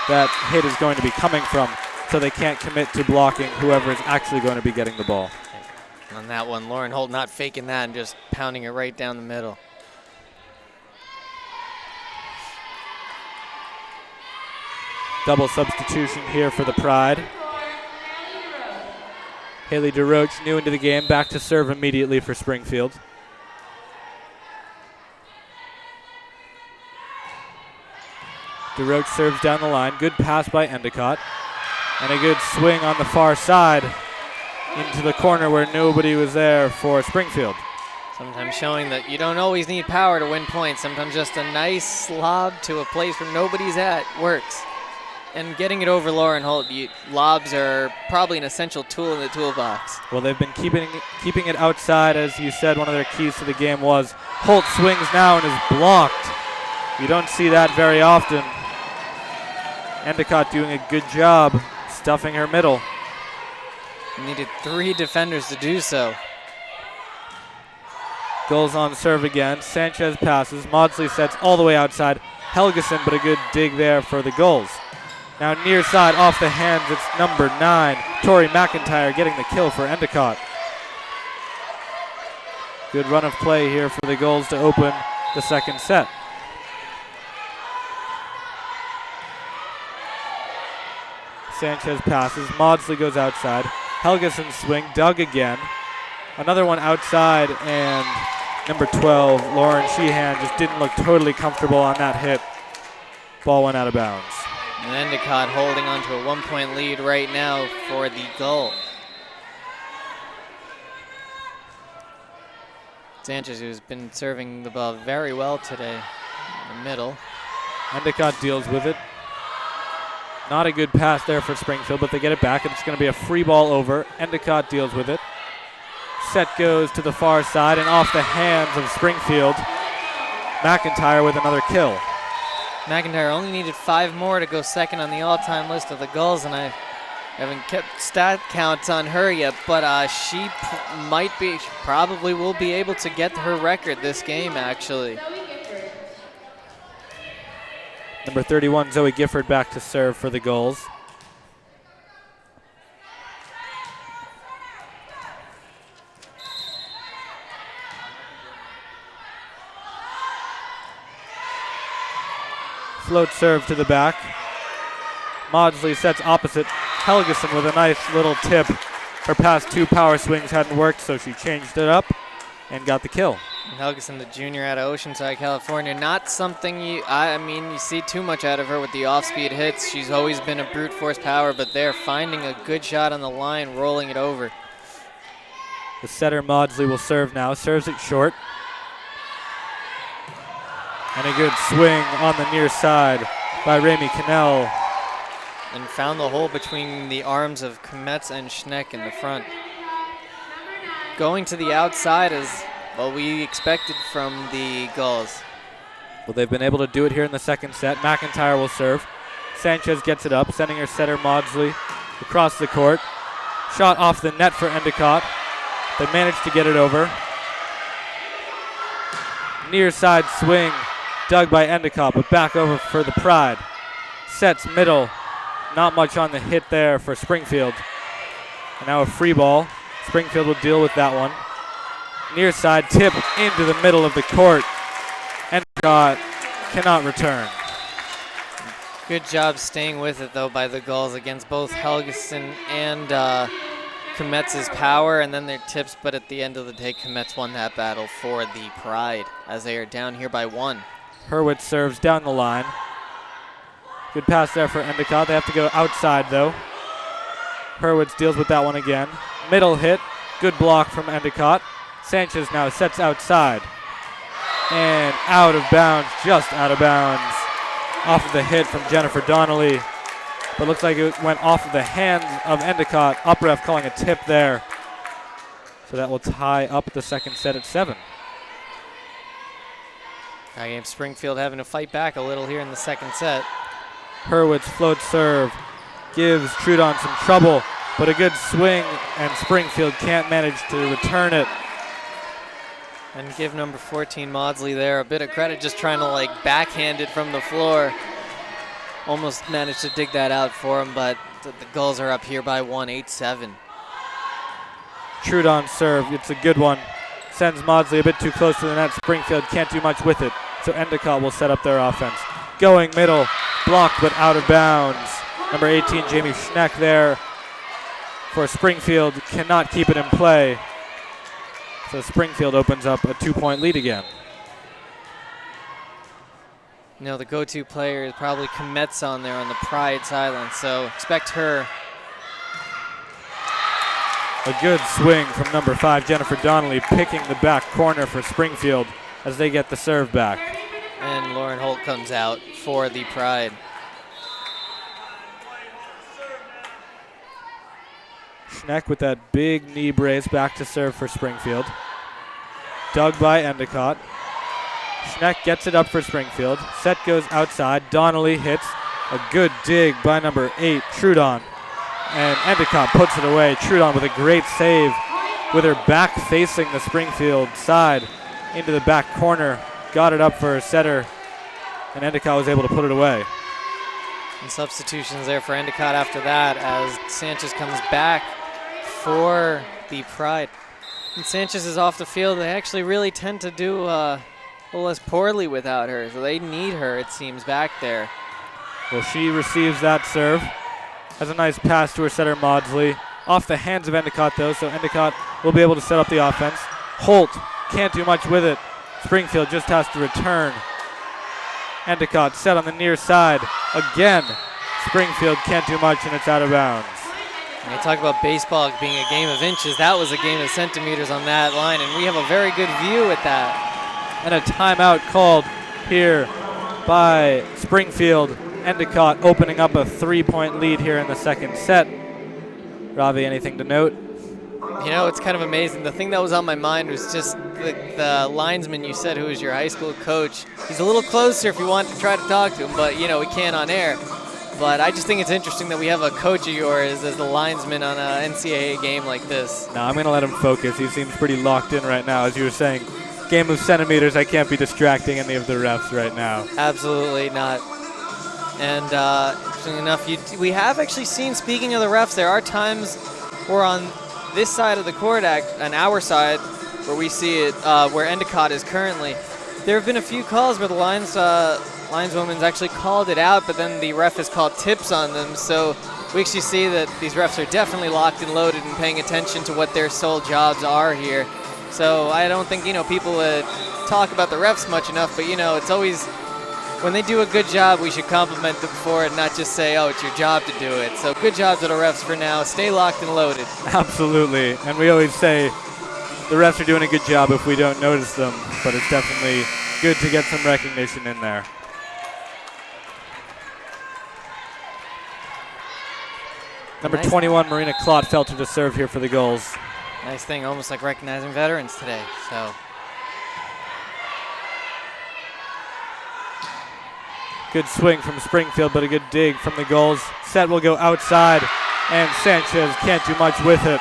that hit is going to be coming from, so they can't commit to blocking whoever is actually going to be getting the ball. On that one, Lauren Holt not faking that and just pounding it right down the middle. Double substitution here for the Pride. Haley DeRoche, new into the game, back to serve immediately for Springfield. DeRoche serves down the line. Good pass by Endicott. And a good swing on the far side into the corner where nobody was there for Springfield. Sometimes showing that you don't always need power to win points. Sometimes just a nice lob to a place where nobody's at works. And getting it over Lauren Holt, lobs are probably an essential tool in the toolbox. Well, they've been keeping it outside. As you said, one of their keys to the game was Holt swings now and is blocked. You don't see that very often. Endicott doing a good job stuffing her middle. Needed 3 defenders to do so. Gulls on serve again. Sanchez passes. Maudsley sets all the way outside. Helgeson, but a good dig there for the Gulls. Now near side off the hands, it's number 9, Tori McIntyre getting the kill for Endicott. Good run of play here for the Gulls to open the second set. Sanchez passes. Maudsley goes outside. Helgeson swing. Dug again. Another one outside, and number 12, Lauren Sheehan, just didn't look totally comfortable on that hit. Ball went out of bounds. And Endicott holding on to a 1-point lead right now for the Gulls. Sanchez, who's been serving the ball very well today in the middle. Endicott deals with it. Not a good pass there for Springfield, but they get it back, and it's going to be a free ball over. Endicott deals with it. Set goes to the far side and off the hands of Springfield. McIntyre with another kill. McIntyre only needed 5 more to go second on the all-time list of the Gulls, and I haven't kept stat counts on her yet, but she probably will be able to get her record this game, actually. Number 31, Zoe Gifford, back to serve for the Gulls. Float serve to the back. Maudsley sets opposite. Helgeson with a nice little tip. Her past 2 power swings hadn't worked, so she changed it up and got the kill. Helgeson, the junior out of Oceanside, California, not something you see too much out of her with the off-speed hits. She's always been a brute force power, but they're finding a good shot on the line, rolling it over. The setter Maudsley will serve now. Serves it short. And a good swing on the near side by Ramey Cannell. And found the hole between the arms of Kometz and Schneck in the front. Going to the outside is what we expected from the Gulls. Well, they've been able to do it here in the second set. McIntyre will serve. Sanchez gets it up, sending her setter Maudsley across the court. Shot off the net for Endicott. They managed to get it over. Near side swing. Dug by Endicott, but back over for the Pride. Sets middle. Not much on the hit there for Springfield. And now a free ball. Springfield will deal with that one. Near side tip into the middle of the court. Endicott cannot return. Good job staying with it, though, by the Gulls against both Helgeson and Kometz's power and then their tips. But at the end of the day, Kometz won that battle for the Pride as they are down here by 1. Hurwitz serves down the line. Good pass there for Endicott. They have to go outside, though. Hurwitz deals with that one again. Middle hit. Good block from Endicott. Sanchez now sets outside. And out of bounds, just out of bounds. Off of the hit from Jennifer Donnelly. But looks like it went off of the hands of Endicott. Up ref calling a tip there. So that will tie up the second set at 7. Springfield having to fight back a little here in the second set. Hurwitz float serve. Gives Trudon some trouble. But a good swing, and Springfield can't manage to return it. And give number 14, Maudsley, there a bit of credit, just trying to backhand it from the floor. Almost managed to dig that out for him, but the Gulls are up here by 1, 8-7. Trudon serve, it's a good one. Sends Maudsley a bit too close to the net. Springfield can't do much with it, so Endicott will set up their offense. Going middle, blocked but out of bounds. Number 18, Jamie Schneck there for Springfield, cannot keep it in play. So Springfield opens up a 2-point lead again. The go-to player is probably Kometz on there on the Pride sideline, so expect her A good swing from number 5, Jennifer Donnelly, picking the back corner for Springfield as they get the serve back. And Lauren Holt comes out for the Pride. Schneck with that big knee brace back to serve for Springfield. Dug by Endicott. Schneck gets it up for Springfield. Set goes outside. Donnelly hits. A good dig by number 8, Trudon. And Endicott puts it away. Trudon with a great save with her back facing the Springfield side into the back corner. Got it up for her setter, and Endicott was able to put it away. And substitutions there for Endicott after that as Sanchez comes back for the Pride. And Sanchez is off the field. They actually really tend to do a little less poorly without her, so they need her, it seems, back there. Well, she receives that serve. Has a nice pass to her setter, Maudsley. Off the hands of Endicott, though, so Endicott will be able to set up the offense. Holt can't do much with it. Springfield just has to return. Endicott set on the near side. Again, Springfield can't do much, and it's out of bounds. When you talk about baseball being a game of inches, that was a game of centimeters on that line, and we have a very good view at that. And a timeout called here by Springfield. Endicott opening up a 3-point lead here in the second set. Ravi, anything to note? You know, it's kind of amazing. The thing that was on my mind was just the linesman you said who was your high school coach. He's a little closer if you want to try to talk to him, but, you know, we can't on air. But I just think it's interesting that we have a coach of yours as the linesman on an NCAA game like this. No, I'm going to let him focus. He seems pretty locked in right now. As you were saying, game of centimeters, I can't be distracting any of the refs right now. Absolutely not. And interestingly enough, we have actually seen, speaking of the refs, there are times where on this side of the court, on our side, where we see it, where Endicott is currently, there have been a few calls where the lineswoman's actually called it out, but then the ref has called tips on them. So we actually see that these refs are definitely locked and loaded and paying attention to what their sole jobs are here. So I don't think, you know, people talk about the refs much enough, but, you know, it's always, when they do a good job, we should compliment them for it, not just say, oh, it's your job to do it. So good job to the refs for now. Stay locked and loaded. Absolutely. And we always say the refs are doing a good job if we don't notice them, but it's definitely good to get some recognition in there. Number 21, Marina Clotfelter to serve here for the Gulls. Nice thing, almost like recognizing veterans today. So. Good swing from Springfield, but a good dig from the Gulls. Set will go outside, and Sanchez can't do much with it.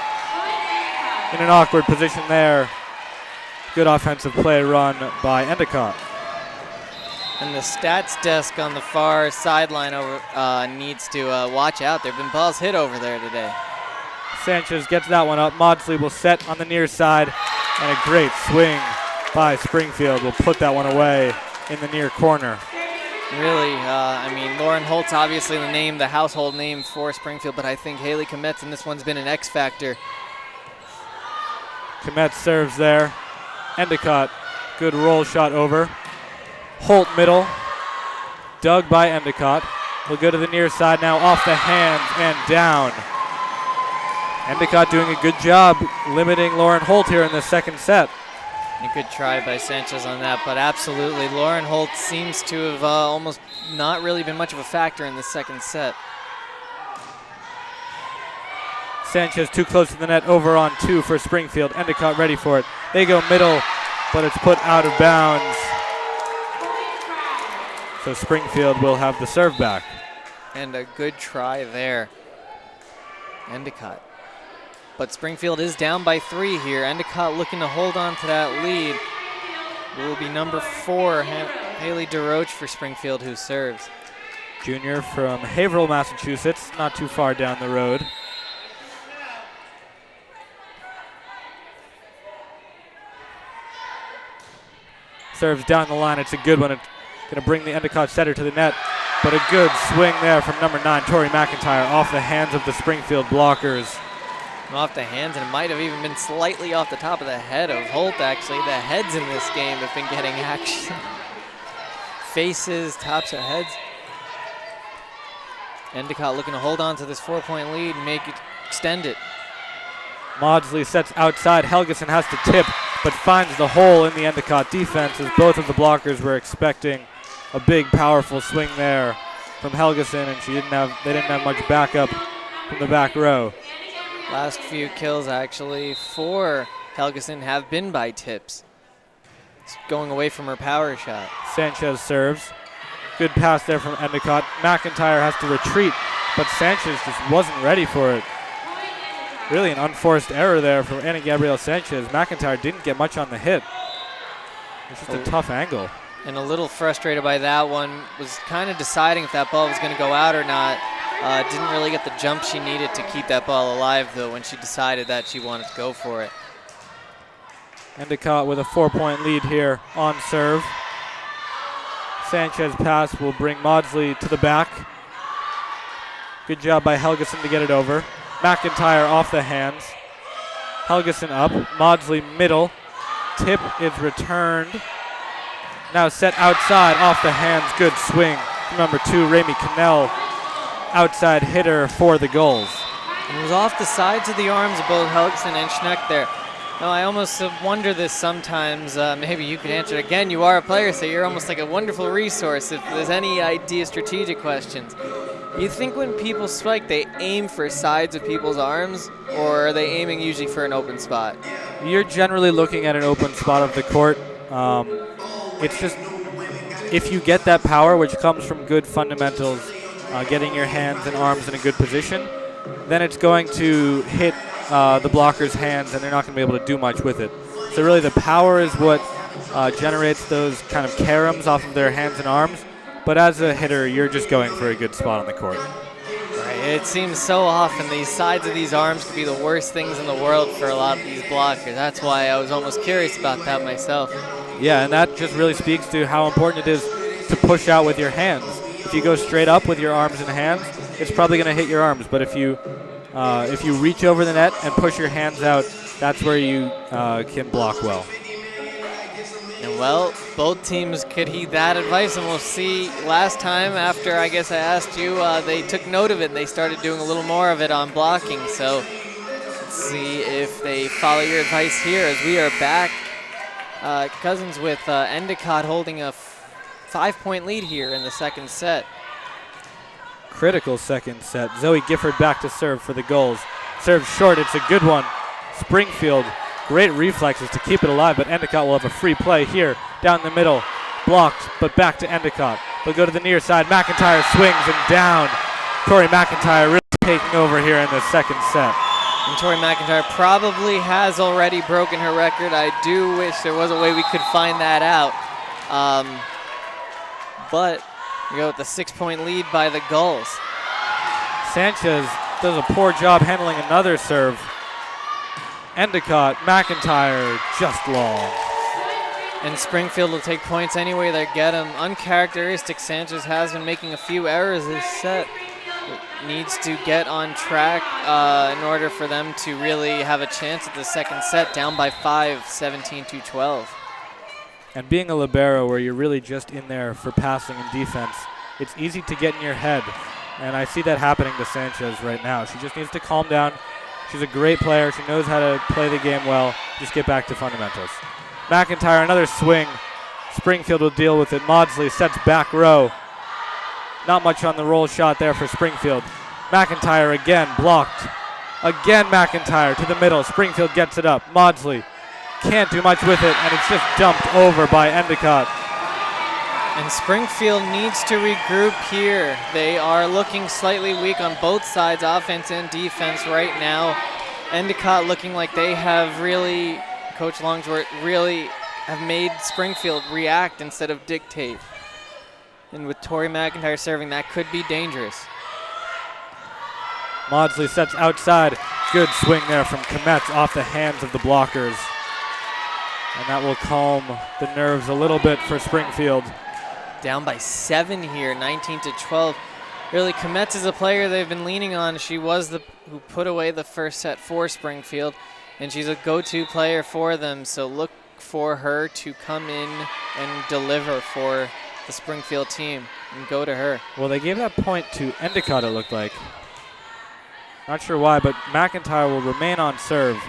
In an awkward position there. Good offensive play run by Endicott. And the stats desk on the far sideline needs to watch out. There have been balls hit over there today. Sanchez gets that one up. Maudsley will set on the near side, and a great swing by Springfield will put that one away in the near corner. Really, I mean, Lauren Holt's obviously the household name for Springfield, but I think Haley Kometz in this one's been an X factor. Kometz serves there. Endicott, good roll shot over. Holt middle, dug by Endicott. Will go to the near side now, off the hands and down. Endicott doing a good job limiting Lauren Holt here in the second set. A good try by Sanchez on that, but absolutely, Lauren Holt seems to have almost not really been much of a factor in the second set. Sanchez too close to the net, over on 2 for Springfield. Endicott ready for it. They go middle, but it's put out of bounds. So Springfield will have the serve back. And a good try there. Endicott. But Springfield is down by 3 here. Endicott looking to hold on to that lead. It will be number 4, Haley DeRoche for Springfield, who serves. Junior from Haverhill, Massachusetts, not too far down the road. Serves down the line. It's a good one. It's going to bring the Endicott setter to the net. But a good swing there from number 9, Tori McIntyre, off the hands of the Springfield blockers. Off the hands, and it might have even been slightly off the top of the head of Holt, actually. The heads in this game have been getting action. Faces, tops of heads. Endicott looking to hold on to this 4-point lead and extend it. Maudsley sets outside. Helgeson has to tip, but finds the hole in the Endicott defense as both of the blockers were expecting a big, powerful swing there from Helgeson, and they didn't have much backup from the back row. Last few kills, actually, for Helgeson have been by tips. It's going away from her power shot. Sanchez serves. Good pass there from Endicott. McIntyre has to retreat, but Sanchez just wasn't ready for it. Really an unforced error there from Anna Gabrielle Sanchez. McIntyre didn't get much on the hit. It's just a tough angle. And a little frustrated by that one. Was kind of deciding if that ball was going to go out or not. Didn't really get the jump she needed to keep that ball alive, though, when she decided that she wanted to go for it. Endicott with a 4-point lead here on serve. Sanchez pass will bring Maudsley to the back. Good job by Helgeson to get it over. McIntyre off the hands. Helgeson up. Maudsley middle. Tip is returned. Now set outside off the hands. Good swing from number 2, Ramey Cannell. Outside hitter for the Gulls. It was off the sides of the arms of both Helgeson and Schneck there. No, I almost wonder this sometimes. Maybe you could answer it. Again, you are a player, so you're almost like a wonderful resource if there's any idea strategic questions. You think when people spike, they aim for sides of people's arms, or are they aiming usually for an open spot? You're generally looking at an open spot of the court. It's just, if you get that power, which comes from good fundamentals, getting your hands and arms in a good position, then it's going to hit the blocker's hands, and they're not going to be able to do much with it. So really the power is what generates those kind of caroms off of their hands and arms. But as a hitter, you're just going for a good spot on the court. Right. It seems so often these sides of these arms could be the worst things in the world for a lot of these blockers. That's why I was almost curious about that myself. Yeah, and that just really speaks to how important it is to push out with your hands. If you go straight up with your arms and hands, it's probably going to hit your arms. But if you reach over the net and push your hands out, that's where you can block well. And well, both teams could heed that advice, and we'll see. Last time, after I guess I asked you, they took note of it and they started doing a little more of it on blocking. So let's see if they follow your advice here as we are back. Cousins with Endicott holding a 5-point lead here in the second set. Critical second set. Zoe Gifford back to serve for the Gulls. Serve short, it's a good one. Springfield, great reflexes to keep it alive, but Endicott will have a free play here down the middle. Blocked, but back to Endicott. They'll go to the near side. McIntyre swings and down. Tori McIntyre really taking over here in the second set. And Tori McIntyre probably has already broken her record. I do wish there was a way we could find that out. But we go with the 6-point lead by the Gulls. Sanchez does a poor job handling another serve. Endicott, McIntyre, just long. And Springfield will take points any way they get them. Uncharacteristic, Sanchez has been making a few errors this set. Needs to get on track in order for them to really have a chance at the second set, down by 5, 17-12. And being a libero where you're really just in there for passing and defense, it's easy to get in your head. And I see that happening to Sanchez right now. She just needs to calm down. She's a great player. She knows how to play the game well. Just get back to fundamentals. McIntyre, another swing. Springfield will deal with it. Maudsley sets back row. Not much on the roll shot there for Springfield. McIntyre again blocked. Again McIntyre to the middle. Springfield gets it up. Maudsley can't do much with it, and it's just dumped over by Endicott. And Springfield needs to regroup here. They are looking slightly weak on both sides, offense and defense right now. Endicott looking like they have really, Coach Longsworth, really have made Springfield react instead of dictate. And with Tori McIntyre serving, that could be dangerous. Maudsley sets outside. Good swing there from Kometz off the hands of the blockers. And that will calm the nerves a little bit for Springfield. Down by 7 here, 19-12. Really, Kometz is a player they've been leaning on. She was the who put away the first set for Springfield, and she's a go-to player for them. So look for her to come in and deliver for the Springfield team and go to her. Well, they gave that point to Endicott, it looked like. Not sure why, but McIntyre will remain on serve.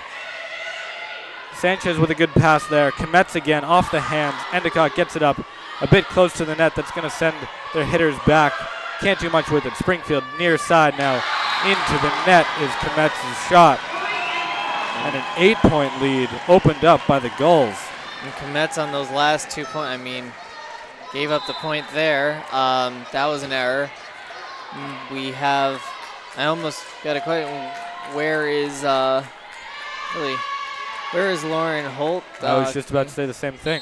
Sanchez with a good pass there. Kometz again off the hands. Endicott gets it up a bit close to the net. That's going to send their hitters back. Can't do much with it. Springfield near side now. Into the net is Kometz's shot. And an 8-point lead opened up by the Gulls. And Kometz on those last 2 points, gave up the point there. That was an error. We have, I almost got a question, where is Lauren Holt? I was just about to say the same thing.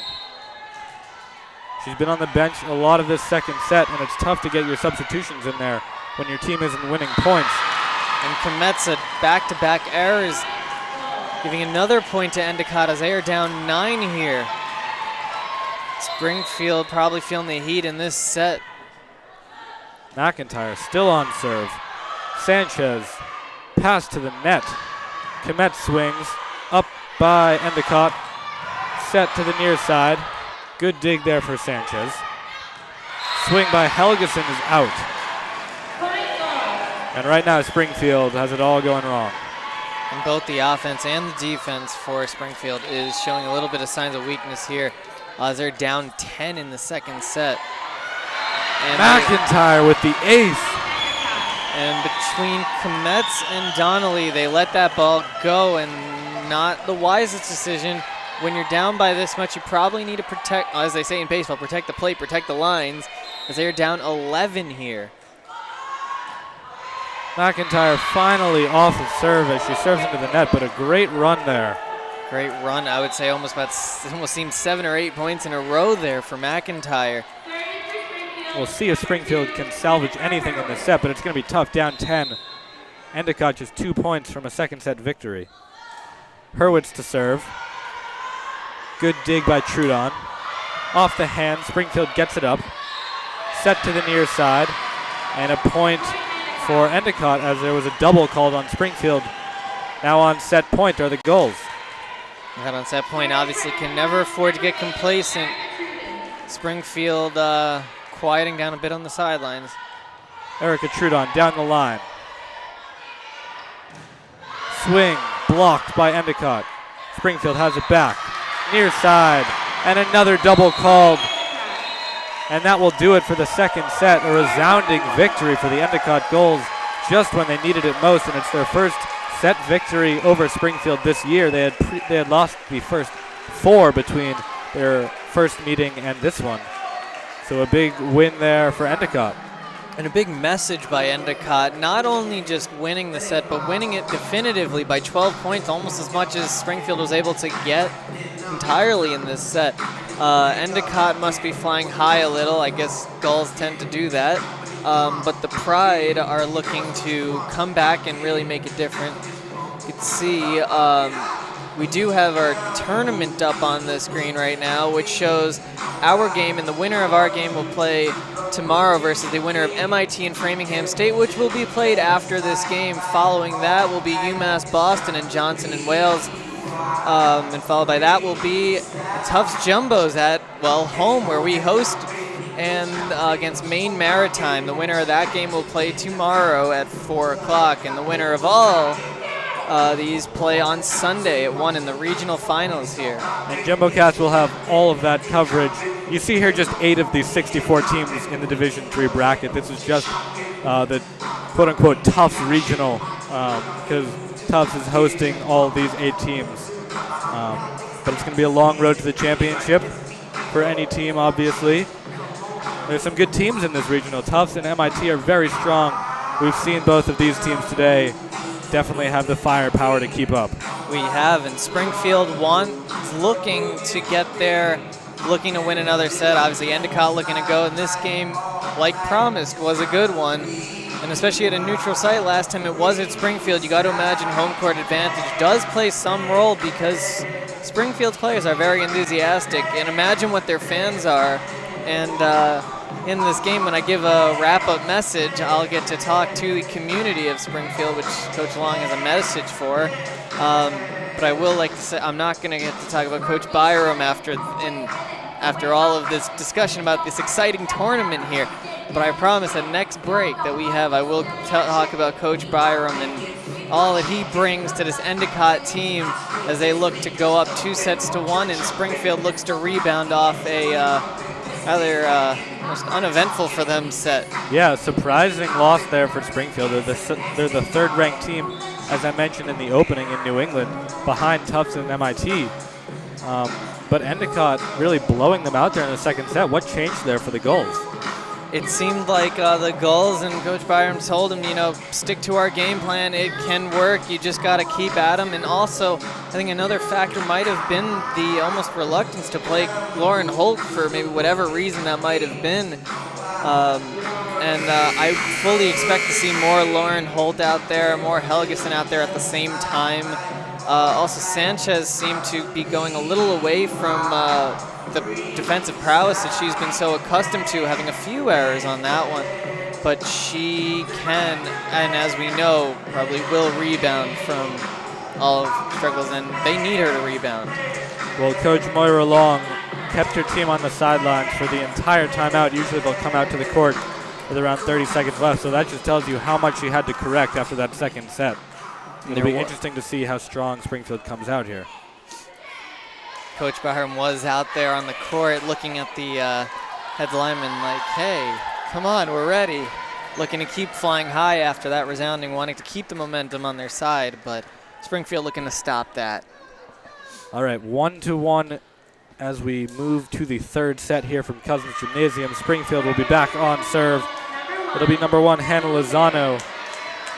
She's been on the bench a lot of this second set, and it's tough to get your substitutions in there when your team isn't winning points. And Kometz, back-to-back errors, giving another point to Endicott as they are down 9 here. Springfield probably feeling the heat in this set. McIntyre still on serve. Sanchez, pass to the net. Kometz swings, up by Endicott. Set to the near side. Good dig there for Sanchez. Swing by Helgeson is out. And right now Springfield has it all going wrong. And both the offense and the defense for Springfield is showing a little bit of signs of weakness here as they're down 10 in the second set. And McIntyre with the ace. And between Kometz and Donnelly, they let that ball go, and not the wisest decision. When you're down by this much, you probably need to protect, as they say in baseball, protect the plate, protect the lines, as they are down 11 here. McIntyre finally off of serve as she serves into the net, but a great run there. Great run, I would say it almost seemed 7 or 8 points in a row there for McIntyre. We'll see if Springfield can salvage anything in this set, but it's going to be tough, down 10. Endicott just 2 points from a second set victory. Hurwitz to serve. Good dig by Trudon. Off the hand, Springfield gets it up. Set to the near side, and a point for Endicott as there was a double called on Springfield. Now on set point are the Gulls. That on set point obviously can never afford to get complacent. Springfield quieting down a bit on the sidelines. Erica Trudon down the line. Swing blocked by Endicott. Springfield has it back. Near side, and another double called. And that will do it for the second set. A resounding victory for the Endicott Gulls just when they needed it most, and it's their first set victory over Springfield this year. They had lost the first 4 between their first meeting and this one. So a big win there for Endicott. And a big message by Endicott, not only just winning the set, but winning it definitively by 12 points, almost as much as Springfield was able to get entirely in this set. Endicott must be flying high a little. I guess Gulls tend to do that. But the Pride are looking to come back and really make it different. You can see we do have our tournament up on the screen right now, which shows our game, and the winner of our game will play tomorrow versus the winner of MIT and Framingham State, which will be played after this game. Following that will be UMass Boston and Johnson and Wales. And followed by that will be Tufts Jumbos at, home where we host, and against Maine Maritime. The winner of that game will play tomorrow at 4 o'clock, and the winner of all these play on Sunday at 1 in the regional finals here. And JumboCast will have all of that coverage. You see here just 8 of these 64 teams in the Division III bracket. This is just the quote-unquote Tufts regional, because Tufts is hosting all these 8 teams. But it's going to be a long road to the championship for any team, obviously. There's some good teams in this regional. Tufts and MIT are very strong. We've seen both of these teams today definitely have the firepower to keep up. We have, and Springfield looking to get there, looking to win another set. Obviously, Endicott looking to go, and this game, like promised, was a good one. And especially at a neutral site last time it was at Springfield, you got to imagine home court advantage does play some role because Springfield's players are very enthusiastic, and imagine what their fans are. And in this game, when I give a wrap-up message, I'll get to talk to the community of Springfield, which Coach Long has a message for. But I will like to say I'm not going to get to talk about Coach Byram after all of this discussion about this exciting tournament here. But I promise that next break that we have, I will talk about Coach Byram and all that he brings to this Endicott team as they look to go up 2-1, and Springfield looks to rebound off a rather most uneventful for them set. Yeah, surprising loss there for Springfield. They're the third-ranked team, as I mentioned in the opening, in New England, behind Tufts and MIT. But Endicott really blowing them out there in the second set. What changed there for the Gulls? It seemed like the Gulls and Coach Byram told them, stick to our game plan. It can work. You just got to keep at them. And also, I think another factor might have been the almost reluctance to play Lauren Holt for maybe whatever reason that might have been. I fully expect to see more Lauren Holt out there, more Helgeson out there at the same time. Also, Sanchez seemed to be going a little away from the defensive prowess that she's been so accustomed to, having a few errors on that one. But she can, and as we know, probably will rebound from all of struggles, and they need her to rebound. Well, Coach Moira Long kept her team on the sidelines for the entire timeout. Usually they'll come out to the court with around 30 seconds left, so that just tells you how much she had to correct after that second set. It'll be interesting to see how strong Springfield comes out here. Coach Byram was out there on the court looking at the head lineman like, hey, come on, we're ready. Looking to keep flying high after that resounding, wanting to keep the momentum on their side, but Springfield looking to stop that. All right, 1-1 as we move to the third set here from Cousins Gymnasium. Springfield will be back on serve. It'll be number 1, Hannah Lozano,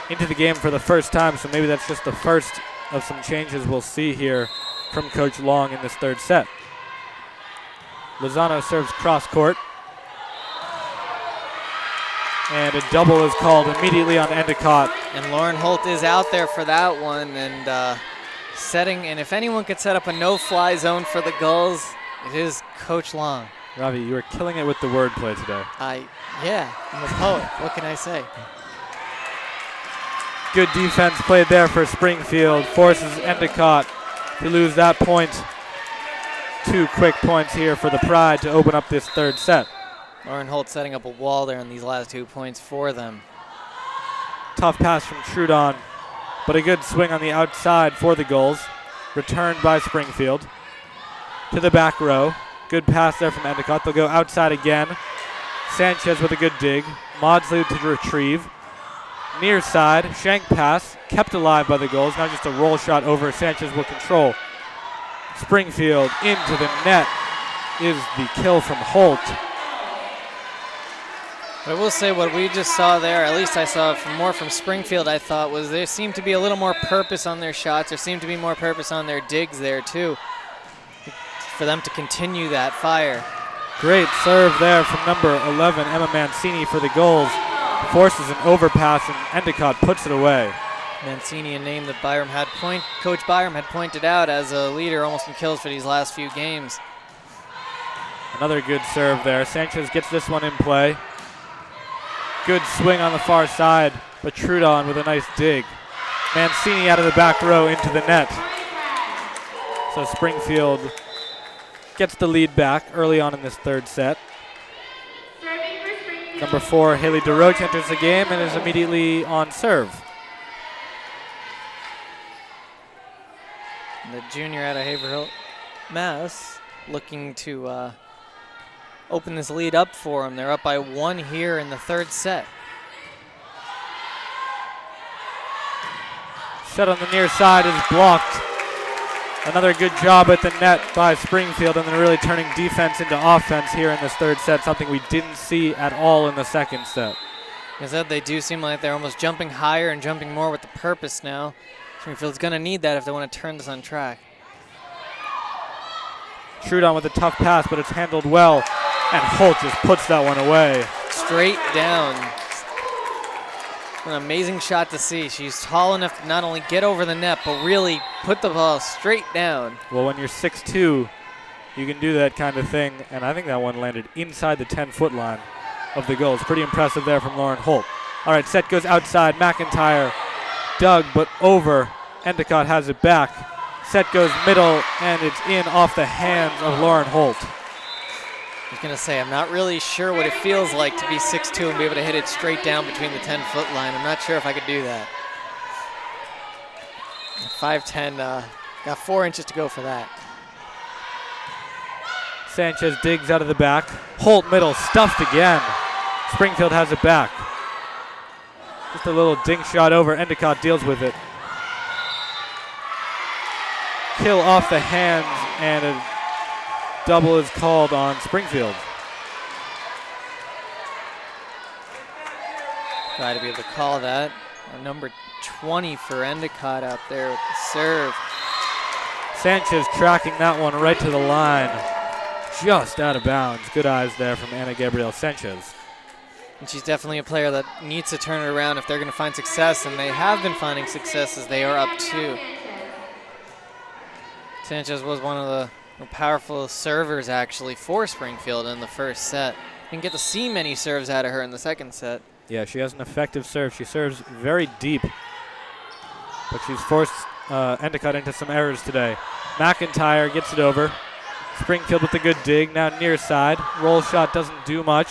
into the game for the first time, so maybe that's just the first of some changes we'll see here from Coach Long in this third set. Lozano serves cross court. And a double is called immediately on Endicott. And Lauren Holt is out there for that one, and setting, and if anyone could set up a no-fly zone for the Gulls, it is Coach Long. Ravi, you are killing it with the wordplay today. Yeah, I'm a poet. What can I say? Good defense played there for Springfield. Forces Endicott to lose that point. 2 quick points here for the Pride to open up this third set. Lauren Holt setting up a wall there in these last 2 points for them. Tough pass from Trudon, but a good swing on the outside for the Gulls. Returned by Springfield. To the back row. Good pass there from Endicott. They'll go outside again. Sanchez with a good dig. Maudsley to retrieve. Near side, shank pass, kept alive by the Gulls. Now just a roll shot over. Sanchez will control. Springfield into the net is the kill from Holt. But I will say what we just saw there, at least I saw more from Springfield, I thought, was there seemed to be a little more purpose on their shots. There seemed to be more purpose on their digs there, too, for them to continue that fire. Great serve there from number 11, Emma Mancini, for the Gulls. Forces an overpass, and Endicott puts it away. Mancini, a name that Coach Byram had pointed out as a leader almost in kills for these last few games. Another good serve there. Sanchez gets this one in play. Good swing on the far side, but Trudon with a nice dig. Mancini out of the back row into the net. So Springfield gets the lead back early on in this third set. Number 4, Haley DeRoche enters the game and is immediately on serve. The junior out of Haverhill, Mass, looking to open this lead up for them. They're up by 1 here in the third set. Shot on the near side is blocked. Another good job at the net by Springfield, and then really turning defense into offense here in this third set, something we didn't see at all in the second set. As I said, they do seem like they're almost jumping higher and jumping more with the purpose now. Springfield's going to need that if they want to turn this on track. Trudon with a tough pass, but it's handled well, and Holt just puts that one away. Straight down. An amazing shot to see. She's tall enough to not only get over the net, but really put the ball straight down. Well, when you're 6'2", you can do that kind of thing, and I think that one landed inside the 10-foot line of the Gulls. Pretty impressive there from Lauren Holt. All right, set goes outside. McIntyre dug, but over. Endicott has it back. Set goes middle, and it's in off the hands of Lauren Holt. I was going to say, I'm not really sure what it feels like to be 6'2" and be able to hit it straight down between the 10-foot line. I'm not sure if I could do that. 5'10", got 4 inches to go for that. Sanchez digs out of the back. Holt middle, stuffed again. Springfield has it back. Just a little dink shot over. Endicott deals with it. Kill off the hands, and a double is called on Springfield. Try to be able to call that. Number 20 for Endicott out there with the serve. Sanchez tracking that one right to the line. Just out of bounds. Good eyes there from Ana Gabriel Sanchez. And she's definitely a player that needs to turn it around if they're going to find success, and they have been finding success as they are up 2. Sanchez was one of the more powerful servers, actually, for Springfield in the first set. Didn't get to see many serves out of her in the second set. Yeah, she has an effective serve. She serves very deep, but she's forced Endicott into some errors today. McIntyre gets it over. Springfield with a good dig, now near side. Roll shot doesn't do much.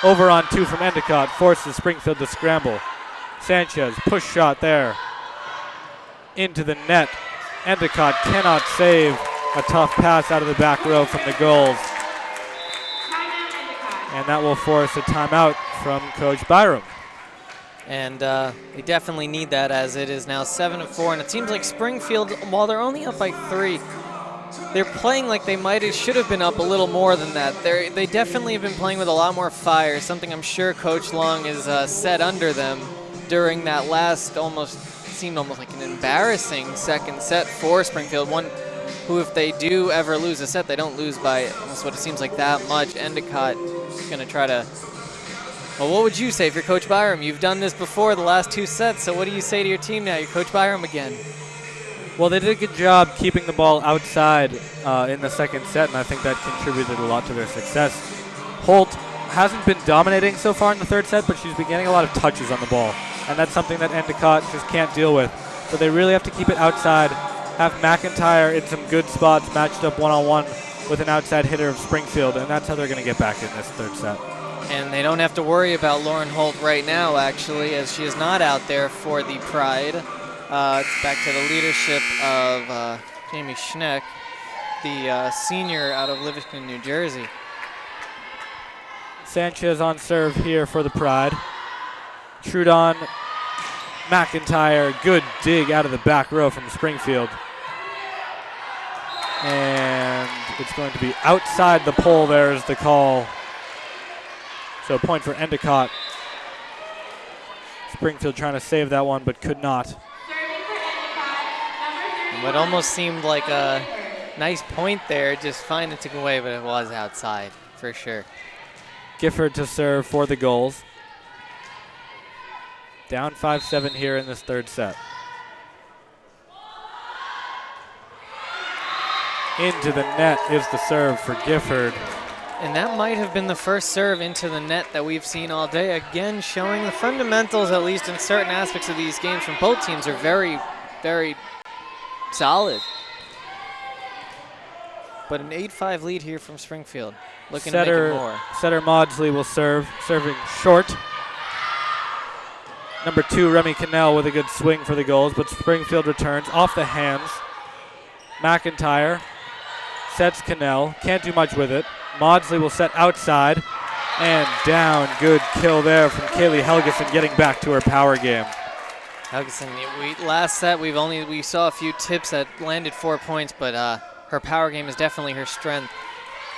Over on 2 from Endicott, forces Springfield to scramble. Sanchez, push shot there. Into the net. Endicott cannot save a tough pass out of the back row from the Gulls. And that will force a timeout from Coach Byram. And they definitely need that, as it is now 7-4. And it seems like Springfield, while they're only up by 3, they're playing like they should have been up a little more than that. They definitely have been playing with a lot more fire, something I'm sure Coach Long has set under them during that last seemed almost like an embarrassing second set for Springfield. One who, if they do ever lose a set, they don't lose by almost what it seems like that much. Endicott is going to try to, well, what would you say if you're Coach Byram? You've done this before the last 2 sets, so what do you say to your team now? You're Coach Byram again. Well, they did a good job keeping the ball outside in the second set, and I think that contributed a lot to their success. Holt hasn't been dominating so far in the third set, but she's been getting a lot of touches on the ball, and that's something that Endicott just can't deal with. So they really have to keep it outside, have McIntyre in some good spots matched up one-on-one with an outside hitter of Springfield, and that's how they're going to get back in this third set. And they don't have to worry about Lauren Holt right now, actually, as she is not out there for the Pride. It's back to the leadership of Jamie Schneck, the senior out of Livingston, New Jersey. Sanchez on serve here for the Pride. Trudon, McIntyre, good dig out of the back row from Springfield. And it's going to be outside the pole. There's the call. So a point for Endicott. Springfield trying to save that one, but could not. What almost seemed like a nice point there, just finding it away, but it was outside for sure. Gifford to serve for the Gulls. Down 5-7 here in this third set. Into the net is the serve for Gifford. And that might have been the first serve into the net that we've seen all day. Again, showing the fundamentals, at least in certain aspects of these games from both teams, are very, very solid. But an 8-5 lead here from Springfield. Looking to make it more. Setter Maudsley will serve, serving short. Number 2, Remy Cannell with a good swing for the Gulls, but Springfield returns off the hands. McIntyre sets Cannell, can't do much with it. Maudsley will set outside and down. Good kill there from Kaylee Helgeson, getting back to her power game. Helgeson, last set we saw a few tips that landed 4 points, but her power game is definitely her strength.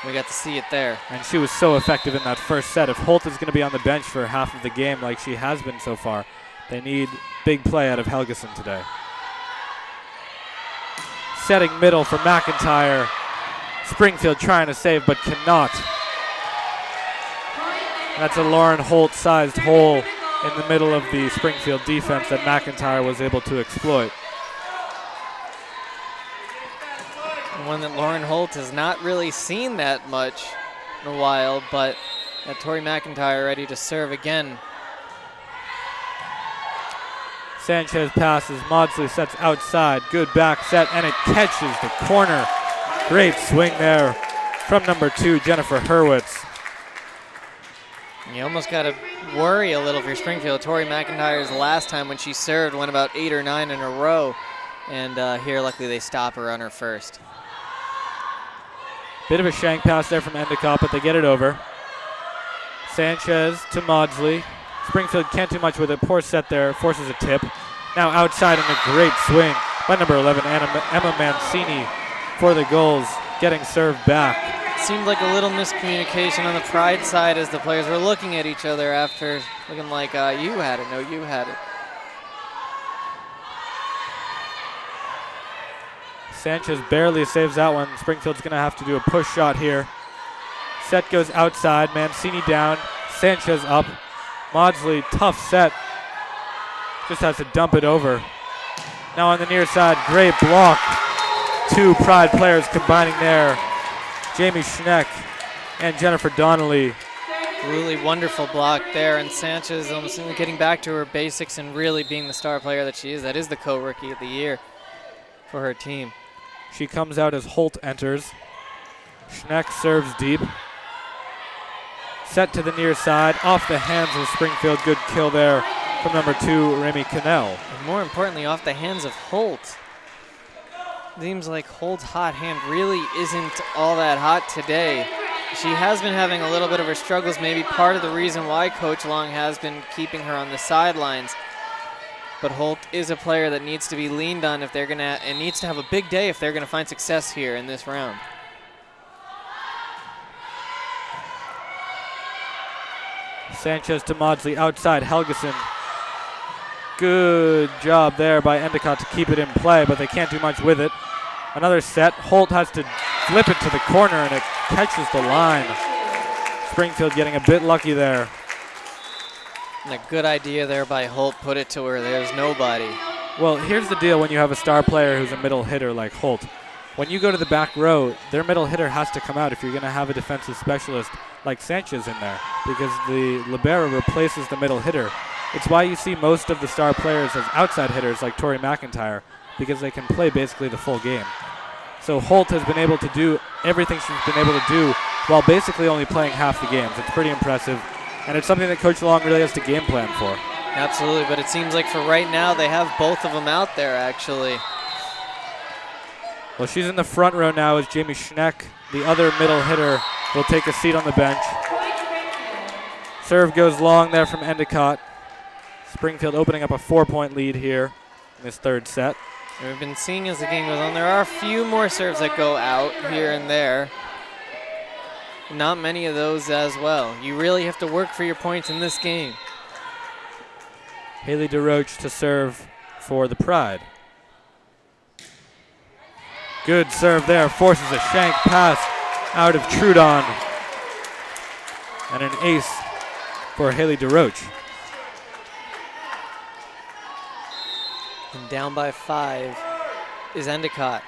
We got to see it there. And she was so effective in that first set. If Holt is going to be on the bench for half of the game like she has been so far, they need big play out of Helgeson today. Setting middle for McIntyre. Springfield trying to save but cannot. That's a Lauren Holt-sized hole in the middle of the Springfield defense that McIntyre was able to exploit. One that Lauren Holt has not really seen that much in a while, but Tori McIntyre ready to serve again. Sanchez passes, Maudsley sets outside, good back set, and it catches the corner. Great swing there from number 2, Jennifer Hurwitz. You almost got to worry a little for Springfield. Tori McIntyre's last time when she served went about 8 or 9 in a row. And here, luckily, they stop a runner first. Bit of a shank pass there from Endicott, but they get it over. Sanchez to Maudsley. Springfield can't do much with it. Poor set there, forces a tip. Now outside and a great swing by number 11, Emma Mancini for the Gulls, getting served back. Seemed like a little miscommunication on the Pride side as the players were looking at each other after looking like, you had it, no, you had it. Sanchez barely saves that one. Springfield's going to have to do a push shot here. Set goes outside. Mancini down. Sanchez up. Maudsley, tough set. Just has to dump it over. Now on the near side, great block. Two Pride players combining there. Jamie Schneck and Jennifer Donnelly. Really wonderful block there, and Sanchez almost getting back to her basics and really being the star player that she is. That is the co-rookie of the year for her team. She comes out as Holt enters. Schneck serves deep. Set to the near side, off the hands of Springfield. Good kill there from number 2, Remy Cannell. And more importantly, off the hands of Holt. Seems like Holt's hot hand really isn't all that hot today. She has been having a little bit of her struggles, maybe part of the reason why Coach Long has been keeping her on the sidelines. But Holt is a player that needs to be leaned on if they're gonna, and needs to have a big day if they're gonna find success here in this round. Sanchez to Maudsley outside. Helgeson. Good job there by Endicott to keep it in play, but they can't do much with it. Another set. Holt has to flip it to the corner, and it catches the line. Springfield getting a bit lucky there. And a good idea there by Holt, put it to where there's nobody. Well, here's the deal when you have a star player who's a middle hitter like Holt. When you go to the back row, their middle hitter has to come out if you're going to have a defensive specialist like Sanchez in there, because the libero replaces the middle hitter. It's why you see most of the star players as outside hitters like Tori McIntyre, because they can play basically the full game. So Holt has been able to do everything she's been able to do while basically only playing half the games. It's pretty impressive, and it's something that Coach Long really has to game plan for. Absolutely, but it seems like for right now they have both of them out there actually. Well, she's in the front row now as Jamie Schneck, the other middle hitter, will take a seat on the bench. Serve goes long there from Endicott. Springfield opening up a 4-point lead here in this third set. And we've been seeing as the game goes on, there are a few more serves that go out here and there. Not many of those as well. You really have to work for your points in this game. Haley DeRoche to serve for the Pride. Good serve there, forces a shank pass out of Trudon. And an ace for Haley DeRoche. And down by 5 is Endicott.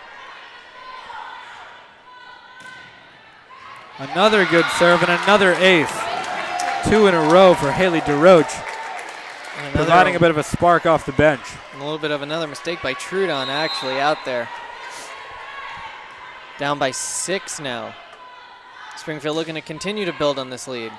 Another good serve and another ace. 2 in a row for Haley DeRoche, providing a bit of a spark off the bench. And a little bit of another mistake by Trudon actually out there. Down by 6 now. Springfield looking to continue to build on this lead.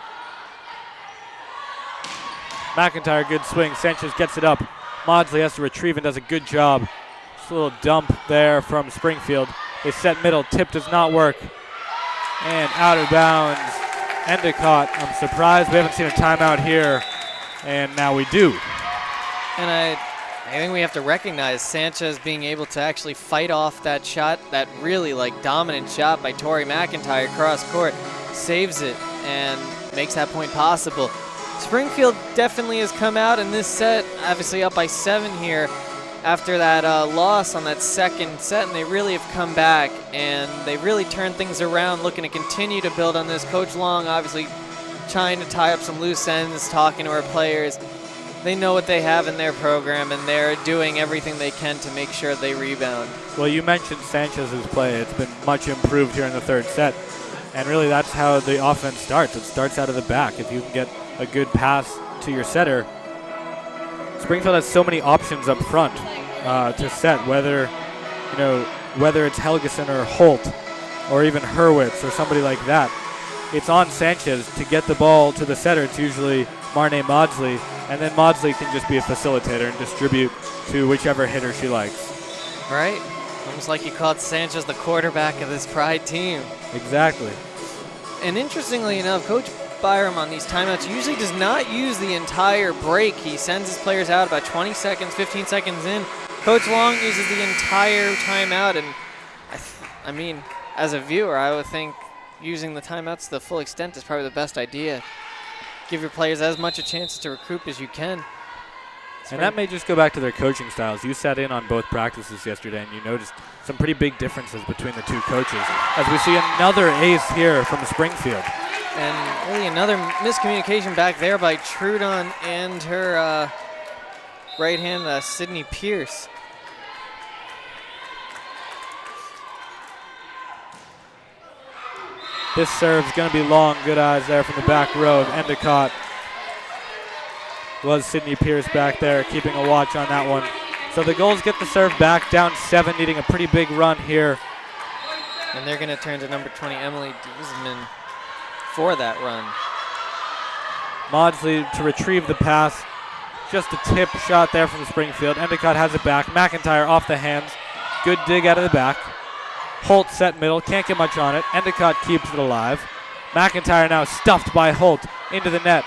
McIntyre, good swing. Sanchez gets it up. Maudsley has to retrieve and does a good job. Just a little dump there from Springfield. They set middle. Tip does not work. And out of bounds. Endicott. I'm surprised we haven't seen a timeout here. And now we do. And I think we have to recognize Sanchez being able to actually fight off that shot, that really dominant shot by Tori McIntyre cross court. Saves it and makes that point possible. Springfield definitely has come out in this set, obviously up by 7 here after that loss on that second set, and they really have come back and they really turned things around, looking to continue to build on this. Coach Long obviously trying to tie up some loose ends, talking to our players. They know what they have in their program, and they're doing everything they can to make sure they rebound. Well, you mentioned Sanchez's play. It's been much improved here in the third set, and really that's how the offense starts. It starts out of the back. If you can get a good pass to your setter, Springfield has so many options up front to set, whether it's Helgeson or Holt or even Hurwitz or somebody like that. It's on Sanchez to get the ball to the setter. It's usually Marne Maudsley, and then Maudsley can just be a facilitator and distribute to whichever hitter she likes. Right? Almost like you called Sanchez the quarterback of this Pride team. Exactly. And interestingly enough, Coach Byram on these timeouts usually does not use the entire break. He sends his players out about 20 seconds, 15 seconds in. Coach Long uses the entire timeout, and I mean, as a viewer, I would think using the timeouts to the full extent is probably the best idea. Give your players as much a chance to recoup as you can. And that may just go back to their coaching styles. You sat in on both practices yesterday, and you noticed some pretty big differences between the two coaches. As we see another ace here from Springfield. And really another miscommunication back there by Trudon and her right hand, Sydney Pierce. This serve's going to be long. Good eyes there from the back row of Endicott. Was Sydney Pierce back there keeping a watch on that one. So the Gulls get the serve back, down 7, needing a pretty big run here. And they're going to turn to number 20, Emily Diesman, for that run. Maudsley to retrieve the pass. Just a tip shot there from Springfield. Endicott has it back. McIntyre off the hands. Good dig out of the back. Holt set middle, can't get much on it. Endicott keeps it alive. McIntyre now stuffed by Holt into the net.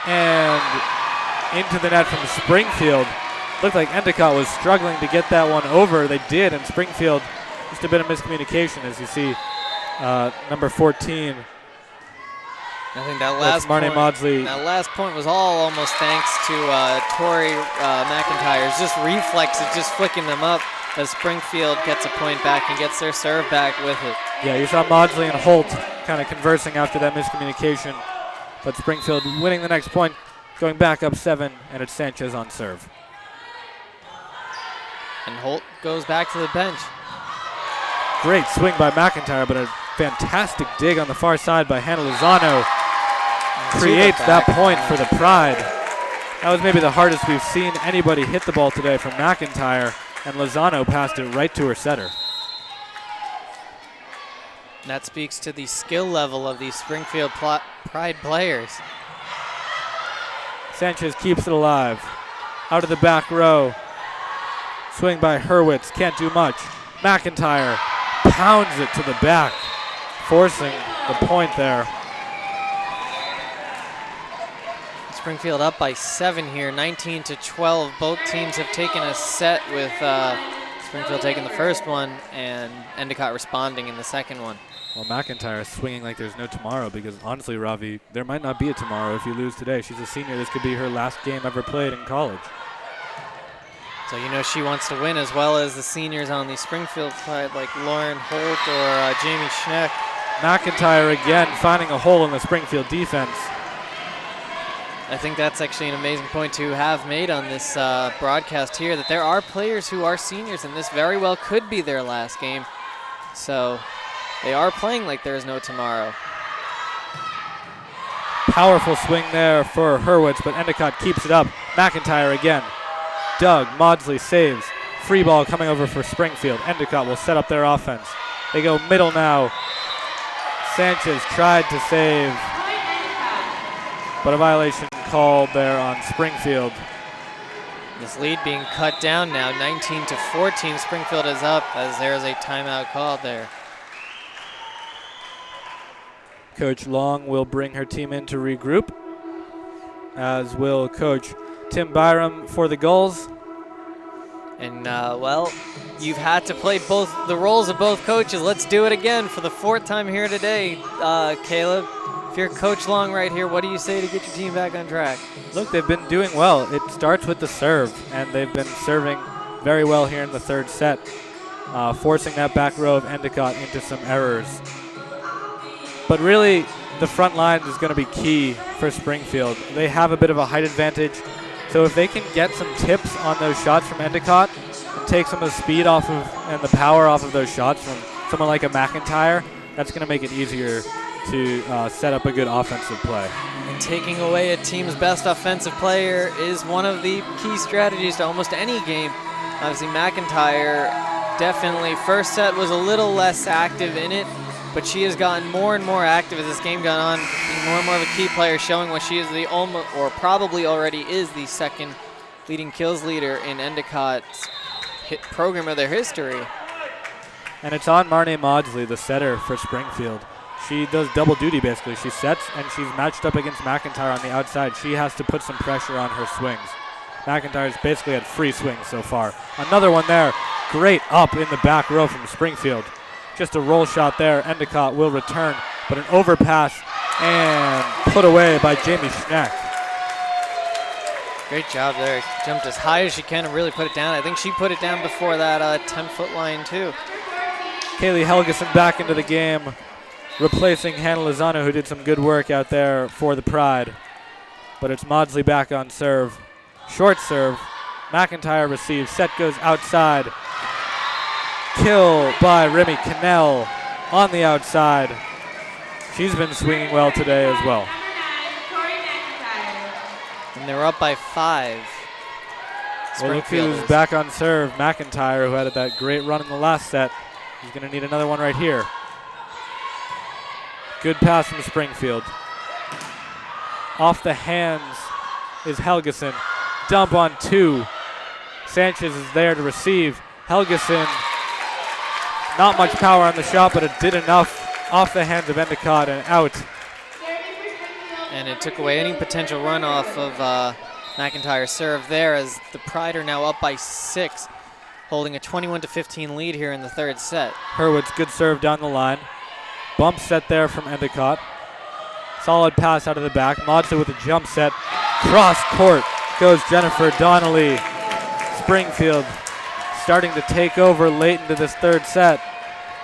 And into the net from Springfield. Looked like Endicott was struggling to get that one over. They did, and Springfield, just a bit of miscommunication as you see number 14. I think that last Marnie point, Maudsley. that last point was all almost thanks to Tori McIntyre's just reflexes, just flicking them up as Springfield gets a point back and gets their serve back with it. Yeah, you saw Maudsley and Holt kind of conversing after that miscommunication, but Springfield winning the next point, going back up 7, and it's Sanchez on serve. And Holt goes back to the bench. Great swing by McIntyre, but a fantastic dig on the far side by Hannah Lozano. Creates that point for the Pride. That was maybe the hardest we've seen anybody hit the ball today from McIntyre, and Lozano passed it right to her setter. And that speaks to the skill level of these Springfield Pride players. Sanchez keeps it alive. Out of the back row. Swing by Hurwitz, can't do much. McIntyre pounds it to the back, forcing the point there. Springfield up by 7 here, 19-12. Both teams have taken a set with Springfield taking the first one and Endicott responding in the second one. Well, McIntyre is swinging like there's no tomorrow because honestly, Ravi, there might not be a tomorrow if you lose today. She's a senior. This could be her last game ever played in college. So you know she wants to win, as well as the seniors on the Springfield side like Lauren Holt or Jamie Schneck. McIntyre again finding a hole in the Springfield defense. I think that's actually an amazing point to have made on this broadcast here, that there are players who are seniors, and this very well could be their last game. So they are playing like there is no tomorrow. Powerful swing there for Hurwitz, but Endicott keeps it up. McIntyre again. Doug, Maudsley saves. Free ball coming over for Springfield. Endicott will set up their offense. They go middle now. Sanchez tried to save, but a violation called there on Springfield. This lead being cut down now, 19-14. Springfield is up as there is a timeout called there. Coach Long will bring her team in to regroup, as will Coach Tim Byram for the Gulls. And, well, you've had to play both the roles of both coaches. Let's do it again for the 4th time here today. Caleb, if you're Coach Long right here, what do you say to get your team back on track? Look, they've been doing well. It starts with the serve, and they've been serving very well here in the 3rd set, forcing that back row of Endicott into some errors. But really, the front line is going to be key for Springfield. They have a bit of a height advantage, so if they can get some tips on those shots from Endicott and take some of the speed off of and the power off of those shots from someone like a McIntyre, that's going to make it easier to set up a good offensive play. And taking away a team's best offensive player is one of the key strategies to almost any game. Obviously, McIntyre definitely, first set was a little less active in it, but she has gotten more and more active as this game gone on, being more and more of a key player, showing what she is the probably already is the 2nd leading kills leader in Endicott's program of their history. And it's on Marne Maudsley, the setter for Springfield. She does double duty, basically. She sets, and she's matched up against McIntyre on the outside. She has to put some pressure on her swings. McIntyre's basically had free swings so far. Another one there. Great up in the back row from Springfield. Just a roll shot there. Endicott will return, but an overpass and put away by Jamie Schneck. Great job there. Jumped as high as she can and really put it down. I think she put it down before that 10-foot line, too. Kaylee Helgeson back into the game, replacing Hannah Lozano, who did some good work out there for the Pride. But it's Maudsley back on serve. Short serve. McIntyre receives. Set goes outside. Kill by Remy Cannell on the outside. She's been swinging well today as well. And they're up by 5. Well, look who's back on serve. McIntyre, who had that great run in the last set. He's going to need another one right here. Good pass from Springfield. Off the hands is Helgeson. Dump on 2. Sanchez is there to receive. Helgeson, not much power on the shot, but it did enough. Off the hands of Endicott and out. And it took away any potential runoff of McIntyre's serve there, as the Pride are now up by 6, holding a 21-15 lead here in the third set. Hurwitz, good serve down the line. Bump set there from Endicott. Solid pass out of the back. Maudsley with a jump set. Cross court goes Jennifer Donnelly. Springfield starting to take over late into this third set.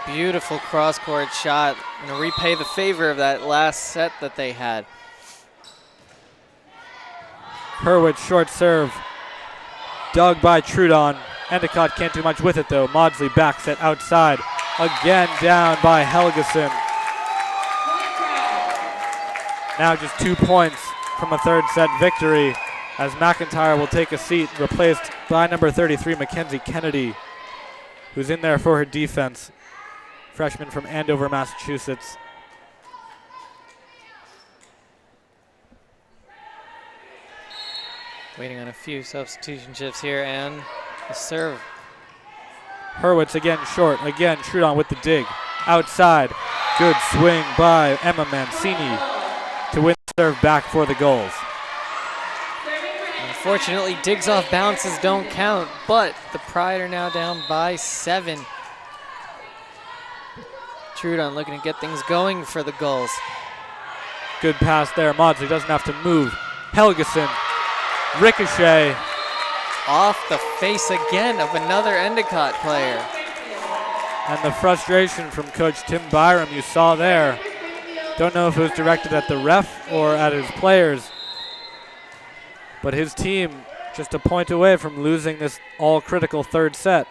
Beautiful cross-court shot. Going to repay the favor of that last set that they had. Hurwitz, short serve. Dug by Trudon. Endicott can't do much with it, though. Maudsley back set outside. Again down by Helgeson. Now just 2 points from a third set victory, as McIntyre will take a seat, replaced by number 33, Mackenzie Kennedy, who's in there for her defense. Freshman from Andover, Massachusetts. Waiting on a few substitution shifts here, and the serve. Hurwitz again short. Again, Trudon with the dig. Outside. Good swing by Emma Mancini to win the serve back for the Gulls. Unfortunately, digs off bounces don't count, but the Pride are now down by 7. Trudon looking to get things going for the Gulls. Good pass there. Maudsley doesn't have to move. Helgeson. Ricochet. Off the face again of another Endicott player. And the frustration from Coach Tim Byram you saw there. Don't know if it was directed at the ref or at his players, but his team just a point away from losing this all-critical third set.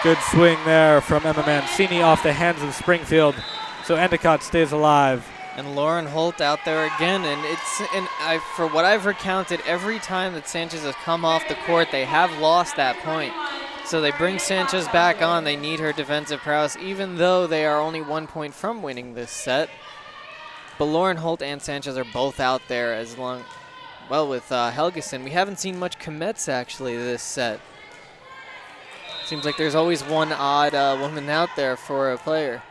Good swing there from Emma Mancini off the hands of Springfield, so Endicott stays alive. And Lauren Holt out there again, and for what I've recounted, every time that Sanchez has come off the court, they have lost that point. So they bring Sanchez back on. They need her defensive prowess, even though they are only 1 point from winning this set. But Lauren Holt and Sanchez are both out there with Helgeson. We haven't seen much commits, actually, this set. Seems like there's always one odd woman out there for a player.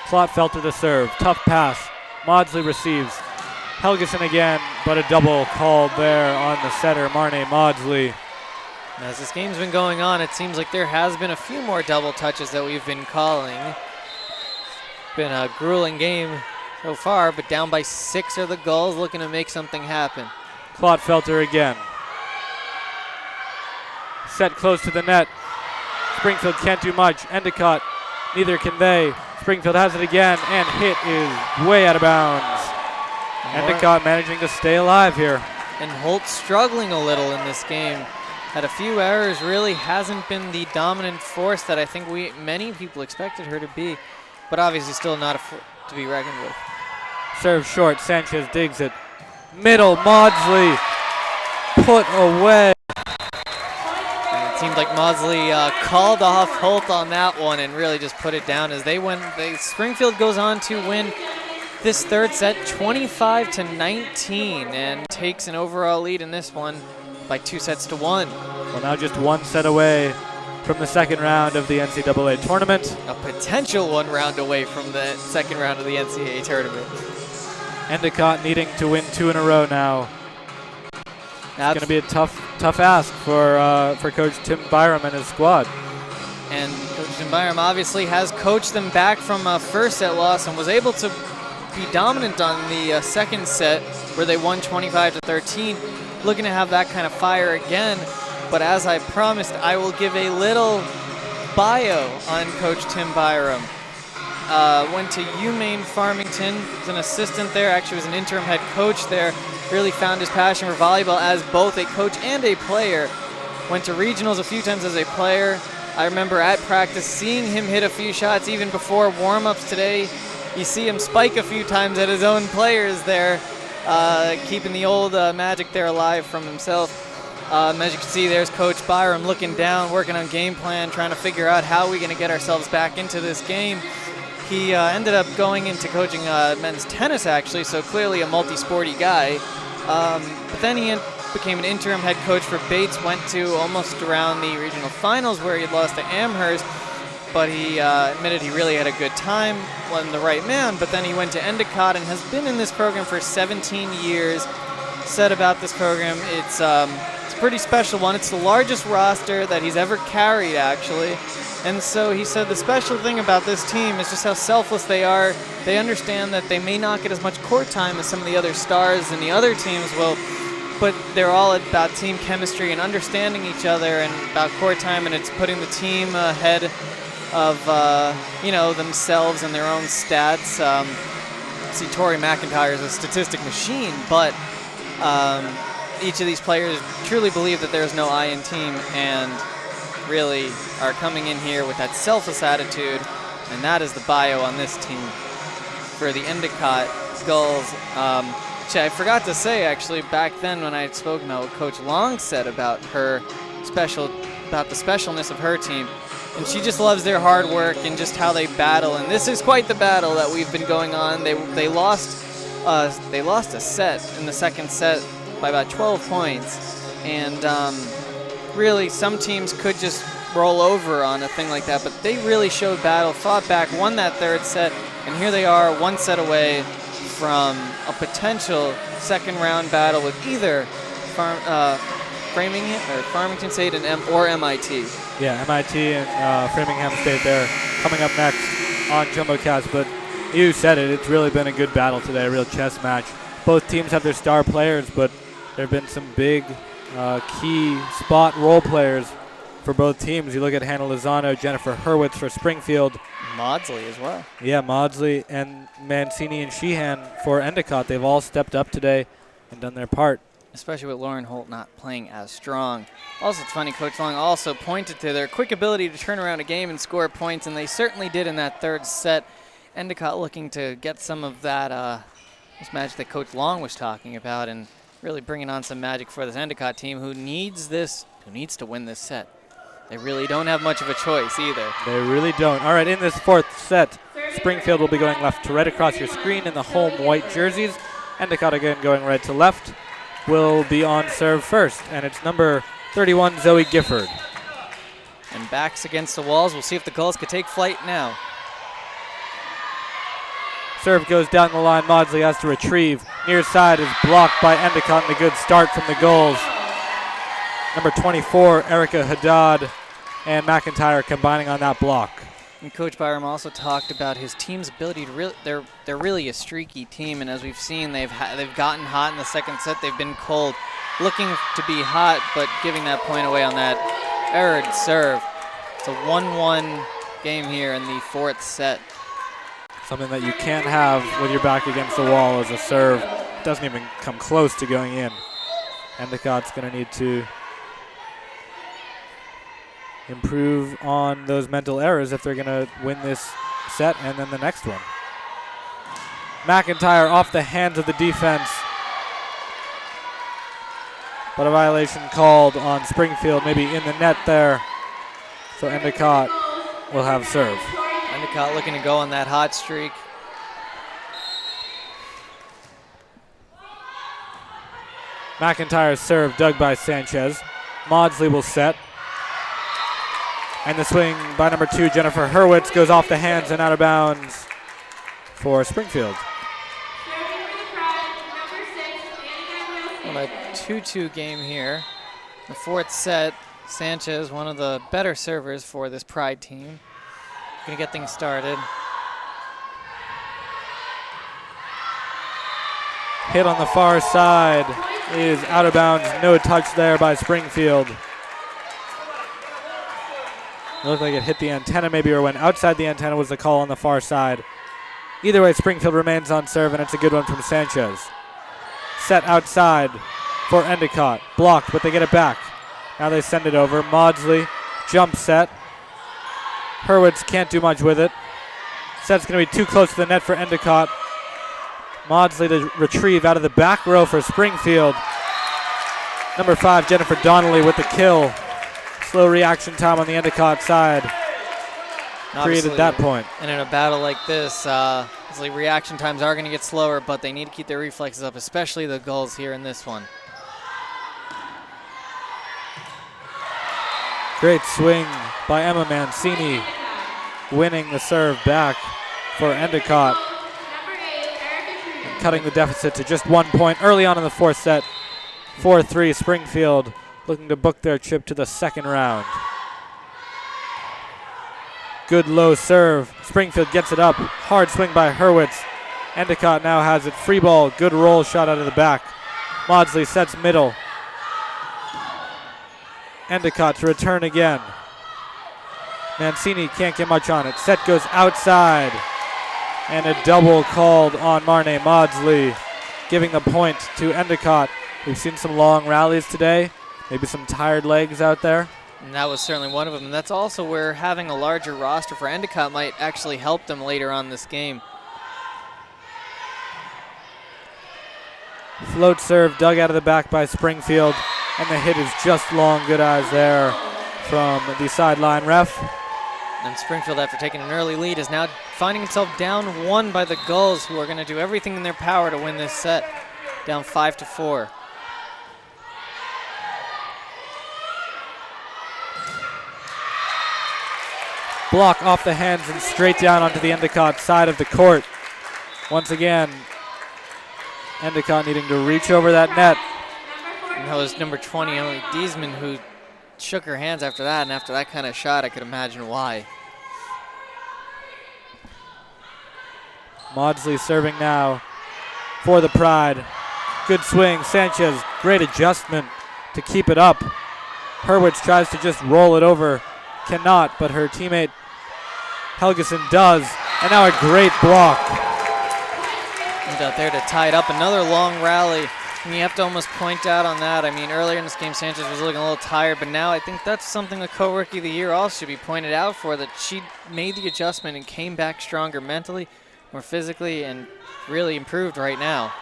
Klotfelter to serve. Tough pass. Maudsley receives. Helgeson again, but a double called there on the setter, Marne Maudsley. As this game's been going on, it seems like there has been a few more double touches that we've been calling. Been a grueling game so far, but down by 6 are the Gulls, looking to make something happen. Klotfelter again. Set close to the net. Springfield can't do much. Endicott, neither can they. Springfield has it again, and hit is way out of bounds. Endicott managing to stay alive here. And Holt struggling a little in this game. Had a few errors, really hasn't been the dominant force that I think many people expected her to be, but obviously still not to be reckoned with. Serve short, Sanchez digs it. Middle, Maudsley put away. And it seemed like Maudsley called off Holt on that one and really just put it down as Springfield goes on to win this third set 25-19 and takes an overall lead in this one by 2-1. Well, now just one set away from the second round of the NCAA tournament. A potential one round away from the second round of the NCAA tournament. Endicott needing to win 2 in a row now. It's going to be a tough ask for Coach Tim Byram and his squad. And Coach Tim Byram obviously has coached them back from a first set loss and was able to be dominant on the second set where they won 25-13. Looking to have that kind of fire again. But as I promised, I will give a little bio on Coach Tim Byram. Went to UMaine Farmington, was an assistant there, actually was an interim head coach there. Really found his passion for volleyball as both a coach and a player. Went to regionals a few times as a player. I remember at practice seeing him hit a few shots even before warm-ups today. You see him spike a few times at his own players there, keeping the old magic there alive from himself. As you can see, there's Coach Byram looking down, working on game plan, trying to figure out how we're going to get ourselves back into this game. He ended up going into coaching men's tennis, actually, so clearly a multi-sporty guy. But then he became an interim head coach for Bates, went to almost around the regional finals where he had lost to Amherst, but he admitted he really had a good time, wasn't the right man, but then he went to Endicott and has been in this program for 17 years. Said about this program, it's a pretty special one. It's the largest roster that he's ever carried, actually. And so he said the special thing about this team is just how selfless they are. They understand that they may not get as much court time as some of the other stars and the other teams will, but they're all about team chemistry and understanding each other and about court time, and it's putting the team ahead of themselves and their own stats. See, Tori McIntyre is a statistic machine, but each of these players truly believe that there's no I in team and really are coming in here with that selfless attitude, and that is the bio on this team for the Endicott Gulls. Which I forgot to say, actually, back then when I had spoken about what Coach Long said about the specialness of her team. And she just loves their hard work and just how they battle. And this is quite the battle that we've been going on. They lost a set in the second set by about 12 points. And really, some teams could just roll over on a thing like that, but they really showed battle, fought back, won that third set, and here they are, one set away from a potential second round battle with either Farmington State or MIT. Yeah, MIT and Framingham State there coming up next on JumboCast. But you said it, it's really been a good battle today, a real chess match. Both teams have their star players, but there have been some big key spot role players for both teams. You look at Hannah Lozano, Jennifer Hurwitz for Springfield. Maudsley as well. Yeah, Maudsley and Mancini and Sheehan for Endicott. They've all stepped up today and done their part. Especially with Lauren Holt not playing as strong. Also, it's funny, Coach Long also pointed to their quick ability to turn around a game and score points, and they certainly did in that third set. Endicott looking to get some of that this magic that Coach Long was talking about and really bringing on some magic for this Endicott team who needs to win this set. They really don't have much of a choice either. They really don't. All right, in this fourth set, Springfield will be going left to right across your screen in the home white jerseys. Endicott again going right to left will be on serve first, and it's number 31, Zoe Gifford. And backs against the walls. We'll see if the Gulls could take flight now. Serve goes down the line. Maudsley has to retrieve. Near side is blocked by Endicott, and a good start from the Gulls. Number 24, Erica Haddad, and McIntyre combining on that block. And Coach Byram also talked about his team's ability to they're really a streaky team, and as we've seen, they've gotten hot in the second set. They've been cold, looking to be hot, but giving that point away on that errored serve. It's a 1-1 game here in the fourth set. Something that you can't have with your back against the wall as a serve. It doesn't even come close to going in. Endicott's going to need to improve on those mental errors if they're going to win this set and then the next one. McIntyre off the hands of the defense. But a violation called on Springfield, maybe in the net there. So Endicott will have serve. Endicott looking to go on that hot streak. McIntyre's serve dug by Sanchez. Maudsley will set. And the swing by number 2, Jennifer Hurwitz, goes off the hands and out of bounds for Springfield. Well, a 2-2 game here. The fourth set, Sanchez, one of the better servers for this Pride team. Gonna get things started. Hit on the far side is out of bounds. No touch there by Springfield. It looked like it hit the antenna maybe, or went outside the antenna was the call on the far side. Either way, Springfield remains on serve, and it's a good one from Sanchez. Set outside for Endicott. Blocked, but they get it back. Now they send it over. Maudsley, jump set. Hurwitz can't do much with it. Set's going to be too close to the net for Endicott. Maudsley to retrieve out of the back row for Springfield. Number 5, Jennifer Donnelly with the kill. Slow reaction time on the Endicott side. Created that point. And in a battle like this, obviously reaction times are going to get slower, but they need to keep their reflexes up, especially the Gulls here in this one. Great swing by Emma Mancini, winning the serve back for Endicott. And cutting the deficit to just 1 point early on in the fourth set. 4-3 Springfield looking to book their trip to the second round. Good low serve. Springfield gets it up. Hard swing by Hurwitz. Endicott now has it. Free ball. Good roll shot out of the back. Maudsley sets middle. Endicott to return again. Mancini can't get much on it. Set goes outside. And a double called on Marne Maudsley, giving the point to Endicott. We've seen some long rallies today. Maybe some tired legs out there. And that was certainly one of them. And that's also where having a larger roster for Endicott might actually help them later on this game. Float serve dug out of the back by Springfield. And the hit is just long. Good eyes there from the sideline ref. And Springfield, after taking an early lead, is now finding itself down 1 by the Gulls, who are going to do everything in their power to win this set. Down 5-4. Block off the hands and straight down onto the Endicott side of the court. Once again, Endicott needing to reach over that net. And that was number 20, Emily Diesman, who shook her hands after that, and after that kind of shot, I could imagine why. Maudsley serving now for the Pride. Good swing. Sanchez, great adjustment to keep it up. Hurwitz tries to just roll it over. Cannot, but her teammate Helgeson does. And now a great block. And out there to tie it up. Another long rally. And you have to almost point out on that. I mean, earlier in this game, Sanchez was looking a little tired, but now I think that's something the co-rookie of the year also should be pointed out for, that she made the adjustment and came back stronger mentally, more physically, and really improved right now.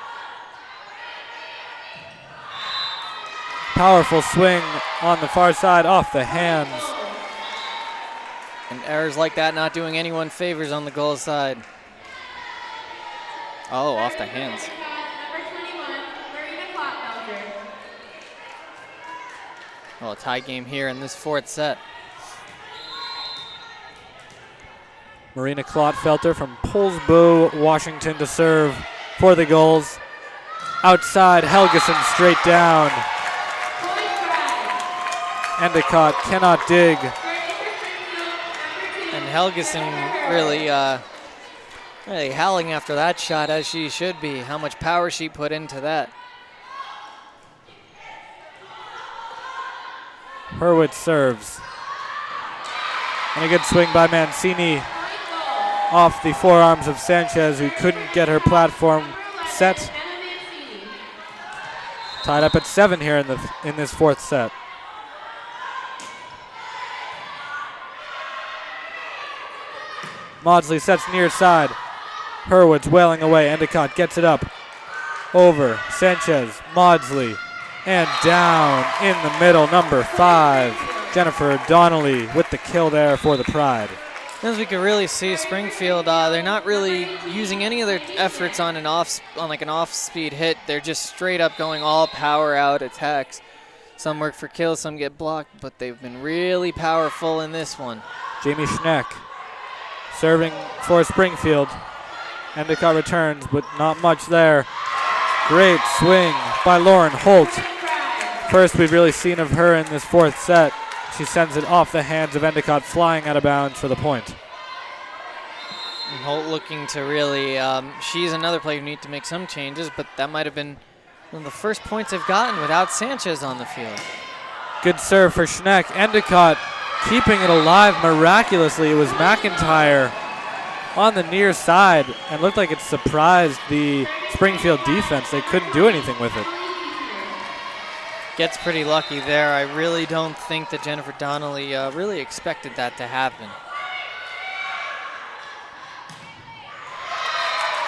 Powerful swing on the far side off the hands. And errors like that not doing anyone favors on the Gulls side. Oh, off the hands. Well, a tie game here in this fourth set. Marina Klotfelter from Poulsbo, Washington to serve for the Gulls. Outside, Helgeson straight down. Endicott cannot dig. And Helgeson really howling after that shot, as she should be. How much power she put into that. Hurwitz serves. And a good swing by Mancini off the forearms of Sanchez, who couldn't get her platform set. Tied up at 7 here in this fourth set. Maudsley sets near side. Hurwitz wailing away. Endicott gets it up. Over. Sanchez. Maudsley. And down in the middle, number 5, Jennifer Donnelly with the kill there for the Pride. As we can really see, Springfield, they're not really using any of their efforts on an off-speed hit. They're just straight up going all power out attacks. Some work for kills, some get blocked, but they've been really powerful in this one. Jamie Schneck serving for Springfield. Endicott returns, but not much there. Great swing by Lauren Holt. First we've really seen of her in this fourth set. She sends it off the hands of Endicott, flying out of bounds for the point. And Holt looking to really, she's another player who needs to make some changes, but that might have been one of the first points they've gotten without Sanchez on the field. Good serve for Schneck. Endicott keeping it alive miraculously. It was McIntyre on the near side and looked like it surprised the Springfield defense. They couldn't do anything with it. Gets pretty lucky there. I really don't think that Jennifer Donnelly really expected that to happen.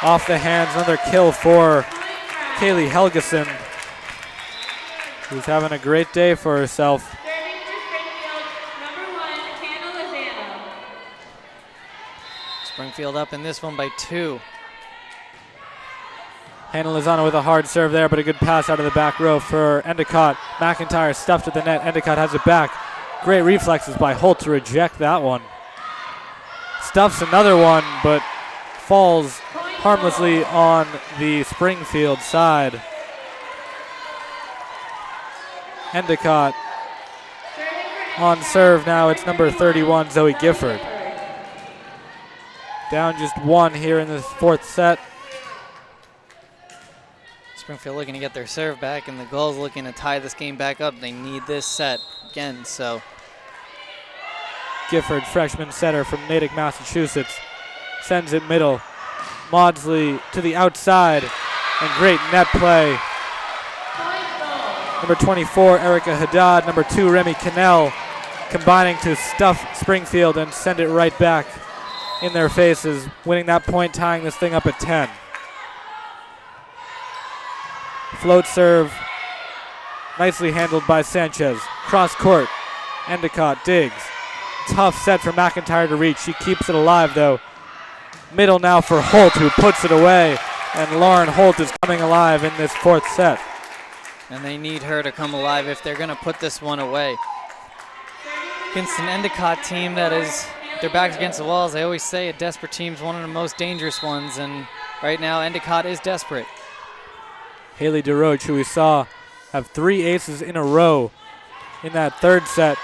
Off the hands, another kill for Kaylee Helgeson, who's having a great day for herself. Serving for Springfield, number 1, Hannah Lozano. Springfield up in this one by 2. Hannah Lozano with a hard serve there, but a good pass out of the back row for Endicott. McIntyre stuffed at the net. Endicott has it back. Great reflexes by Holt to reject that one. Stuffs another one, but falls harmlessly on the Springfield side. Endicott on serve now. It's number 31, Zoe Gifford. Down just 1 here in this fourth set. Springfield looking to get their serve back, and the Gulls looking to tie this game back up. They need this set again, so. Gifford, freshman setter from Natick, Massachusetts, sends it middle. Maudsley to the outside, and great net play. Number 24, Erica Haddad. Number 2, Remy Cannell, combining to stuff Springfield and send it right back in their faces, winning that point, tying this thing up at 10. Float serve, nicely handled by Sanchez. Cross court, Endicott digs. Tough set for McIntyre to reach. She keeps it alive though. Middle now for Holt, who puts it away. And Lauren Holt is coming alive in this fourth set. And they need her to come alive if they're going to put this one away. Against an Endicott team that is, their backs against the walls. I always say a desperate team is one of the most dangerous ones. And right now Endicott is desperate. Haley DeRoche, who we saw have 3 aces in a row in that third set,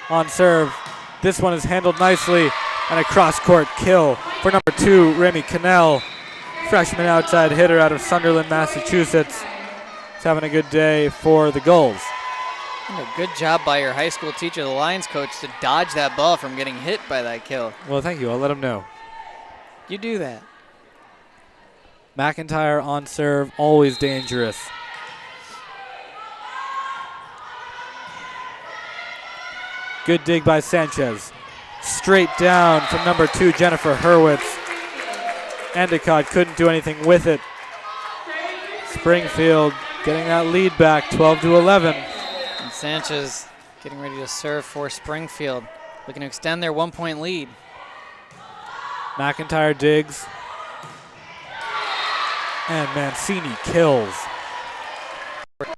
on serve. This one is handled nicely, and a cross-court kill for number 2, Remy Cannell, freshman outside hitter out of Sunderland, Massachusetts. He's having a good day for the Gulls. And a good job by your high school teacher, the Lions coach, to dodge that ball from getting hit by that kill. Well, thank you. I'll let him know. You do that. McIntyre on serve, always dangerous. Good dig by Sanchez. Straight down from number 2, Jennifer Hurwitz. Endicott couldn't do anything with it. Springfield getting that lead back, 12-11. And Sanchez getting ready to serve for Springfield, looking to extend their 1-point lead. McIntyre digs. And Mancini kills. And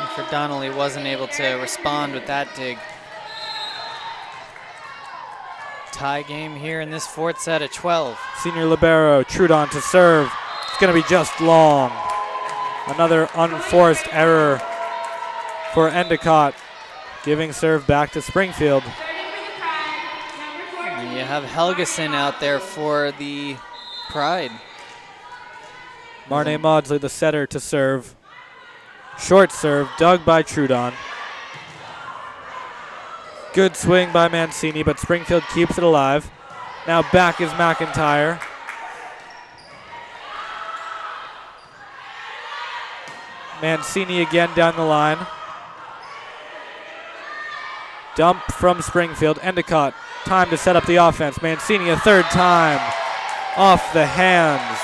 for Donnelly, wasn't able to respond with that dig. Tie game here in this fourth set at 12. Senior libero Trudon to serve. It's going to be just long. Another unforced error for Endicott, giving serve back to Springfield. And you have Helgeson out there for the Pride. Marne Maudsley, the setter, to serve. Short serve, dug by Trudon. Good swing by Mancini, but Springfield keeps it alive. Now back is McIntyre. Mancini again down the line. Dump from Springfield. Endicott, time to set up the offense. Mancini a third time. Off the hands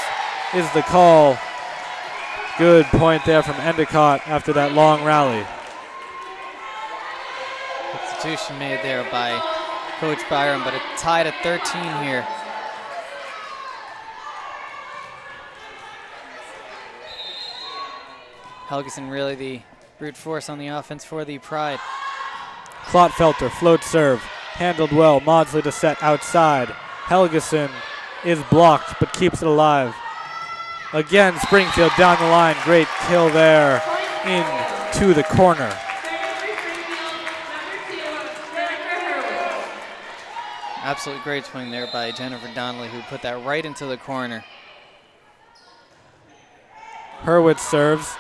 is the call. Good point there from Endicott after that long rally. It's substitution made there by Coach Byram, but it's tied at 13 here. Helgeson really the brute force on the offense for the Pride. Klotfelter, float serve, handled well. Maudsley to set outside. Helgeson is blocked but keeps it alive. Again, Springfield down the line. Great kill there into the corner. Absolutely great swing there by Jennifer Donnelly, who put that right into the corner. Hurwitz serves.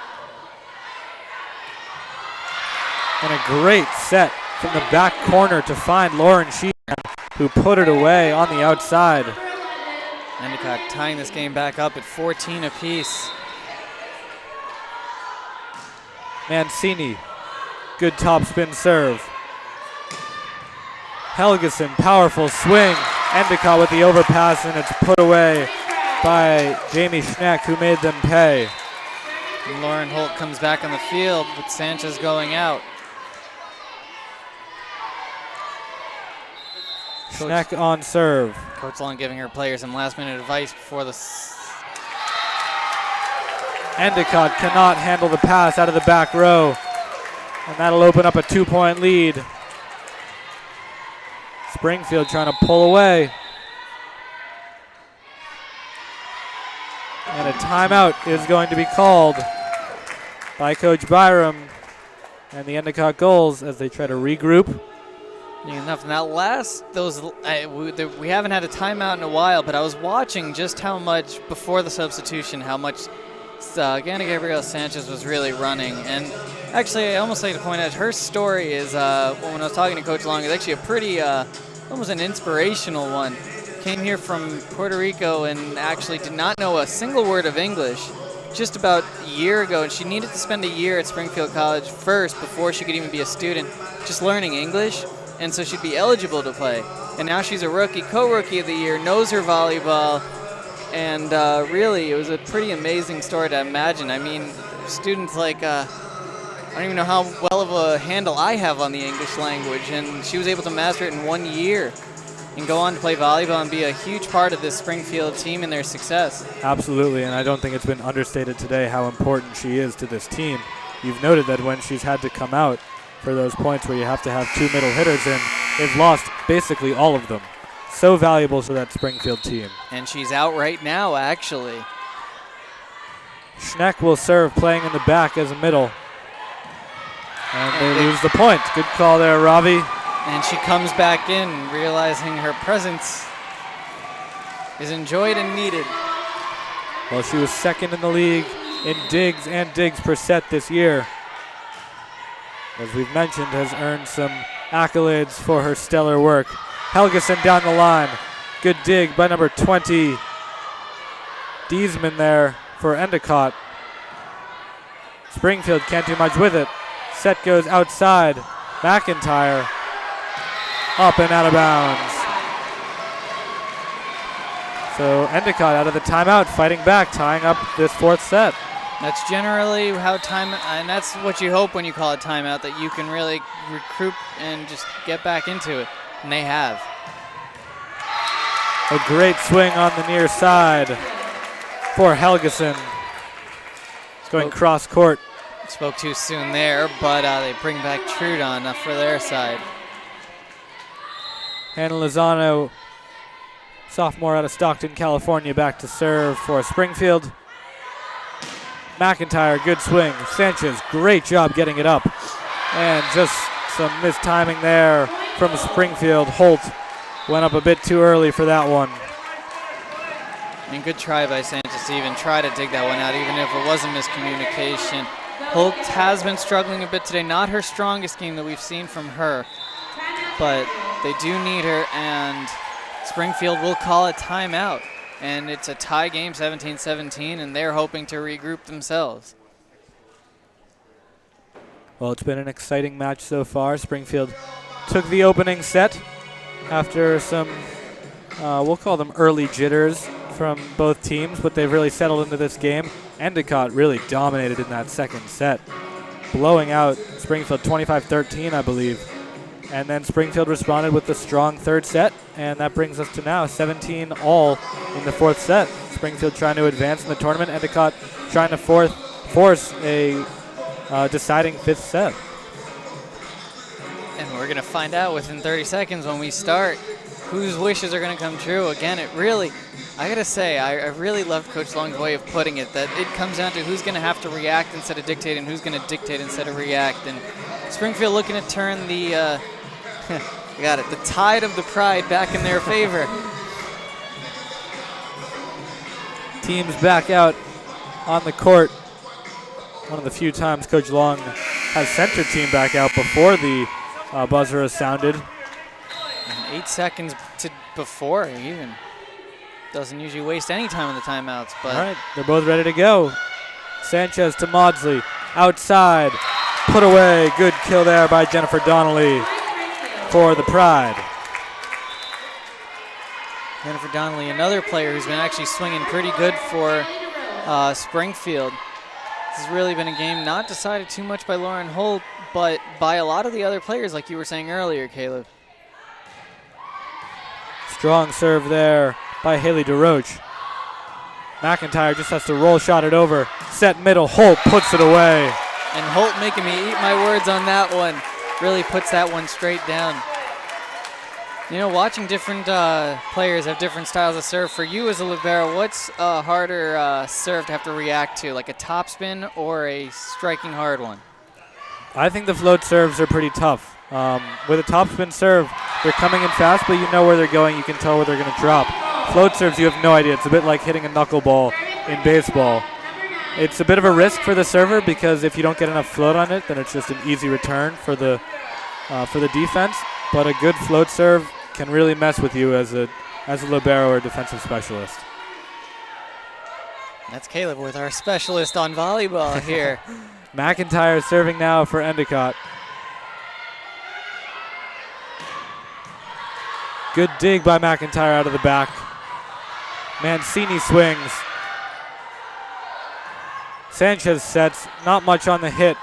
And a great set from the back corner to find Lauren Sheehan, who put it away on the outside. Endicott tying this game back up at 14 apiece. Mancini, good topspin serve. Helgeson, powerful swing. Endicott with the overpass, and it's put away by Jamie Schneck, who made them pay. And Lauren Holt comes back on the field with Sanchez going out. Schneck on serve. Coach Long giving her players some last-minute advice before the... Endicott cannot handle the pass out of the back row, and that'll open up a 2-point lead. Springfield trying to pull away. And a timeout is going to be called by Coach Byram and the Endicott Gulls as they try to regroup. Enough. Now, we haven't had a timeout in a while, but I was watching just how much, before the substitution, how much Gana Gabriel Sanchez was really running. And actually, I almost like to point out her story is, when I was talking to Coach Long, is actually a pretty, almost an inspirational one. Came here from Puerto Rico and actually did not know a single word of English just about a year ago, and she needed to spend a year at Springfield College first before she could even be a student, just learning English. And so she'd be eligible to play. And now she's a rookie, co-rookie of the year, knows her volleyball, and really it was a pretty amazing story to imagine. I mean, students like, I don't even know how well of a handle I have on the English language, and she was able to master it in 1 year and go on to play volleyball and be a huge part of this Springfield team and their success. Absolutely, and I don't think it's been understated today how important she is to this team. You've noted that when she's had to come out for those points where you have to have two middle hitters in, they've lost basically all of them. So valuable to that Springfield team. And she's out right now, actually. Schneck will serve, playing in the back as a middle. And they lose the point. Good call there, Ravi. And she comes back in, realizing her presence is enjoyed and needed. Well, she was second in the league in digs and digs per set this year. As we've mentioned, has earned some accolades for her stellar work. Helgeson down the line. Good dig by number 20. Diesman there for Endicott. Springfield can't do much with it. Set goes outside. McIntyre up and out of bounds. So Endicott out of the timeout, fighting back, tying up this fourth set. That's generally how and that's what you hope when you call a timeout, that you can really recruit and just get back into it, and they have. A great swing on the near side for Helgeson. It's going cross court. Spoke too soon there, but they bring back Trudon for their side. Hannah Lozano, sophomore out of Stockton, California, back to serve for Springfield. McIntyre, good swing. Sanchez, great job getting it up. And just some mistiming there from Springfield. Holt went up a bit too early for that one. And good try by Sanchez to even try to dig that one out, even if it was a miscommunication. Holt has been struggling a bit today. Not her strongest game that we've seen from her, but they do need her, and Springfield will call a timeout. And it's a tie game, 17-17, and they're hoping to regroup themselves. Well, it's been an exciting match so far. Springfield took the opening set after some, we'll call them early jitters from both teams, but they've really settled into this game. Endicott really dominated in that second set, blowing out Springfield 25-13, I believe. And then Springfield responded with the strong third set, and that brings us to now 17-all in the fourth set. Springfield trying to advance in the tournament. Endicott trying to force a deciding fifth set. And we're going to find out within 30 seconds when we start whose wishes are going to come true. Again, I got to say, I really love Coach Long's way of putting it, that it comes down to who's going to have to react instead of dictate and who's going to dictate instead of react. And Springfield looking to turn the, the tide of the pride back in their favor. Teams back out on the court. One of the few times Coach Long has sent her team back out before the buzzer has sounded. And 8 seconds before even. Doesn't usually waste any time on the timeouts. But all right, they're both ready to go. Sanchez to Maudsley. Outside. Put away. Good kill there by Jennifer Donnelly for the Pride. Jennifer Donnelly, another player who's been actually swinging pretty good for Springfield. This has really been a game not decided too much by Lauren Holt, but by a lot of the other players, like you were saying earlier, Caleb. Strong serve there by Haley DeRoche. McIntyre just has to roll shot it over. Set middle, Holt puts it away. And Holt making me eat my words on that one. Really puts that one straight down. You know, watching different players have different styles of serve. For you as a libero, what's a harder serve to have to react to, like a topspin or a striking hard one? I think the float serves are pretty tough. With a topspin serve, they're coming in fast, but you know where they're going. You can tell where they're going to drop. Float serves, you have no idea. It's a bit like hitting a knuckleball in baseball. It's a bit of a risk for the server because if you don't get enough float on it, then it's just an easy return for the defense. But a good float serve can really mess with you as a libero or defensive specialist. That's Caleb with our specialist on volleyball here. McIntyre serving now for Endicott. Good dig by McIntyre out of the back. Mancini swings. Sanchez sets, not much on the hit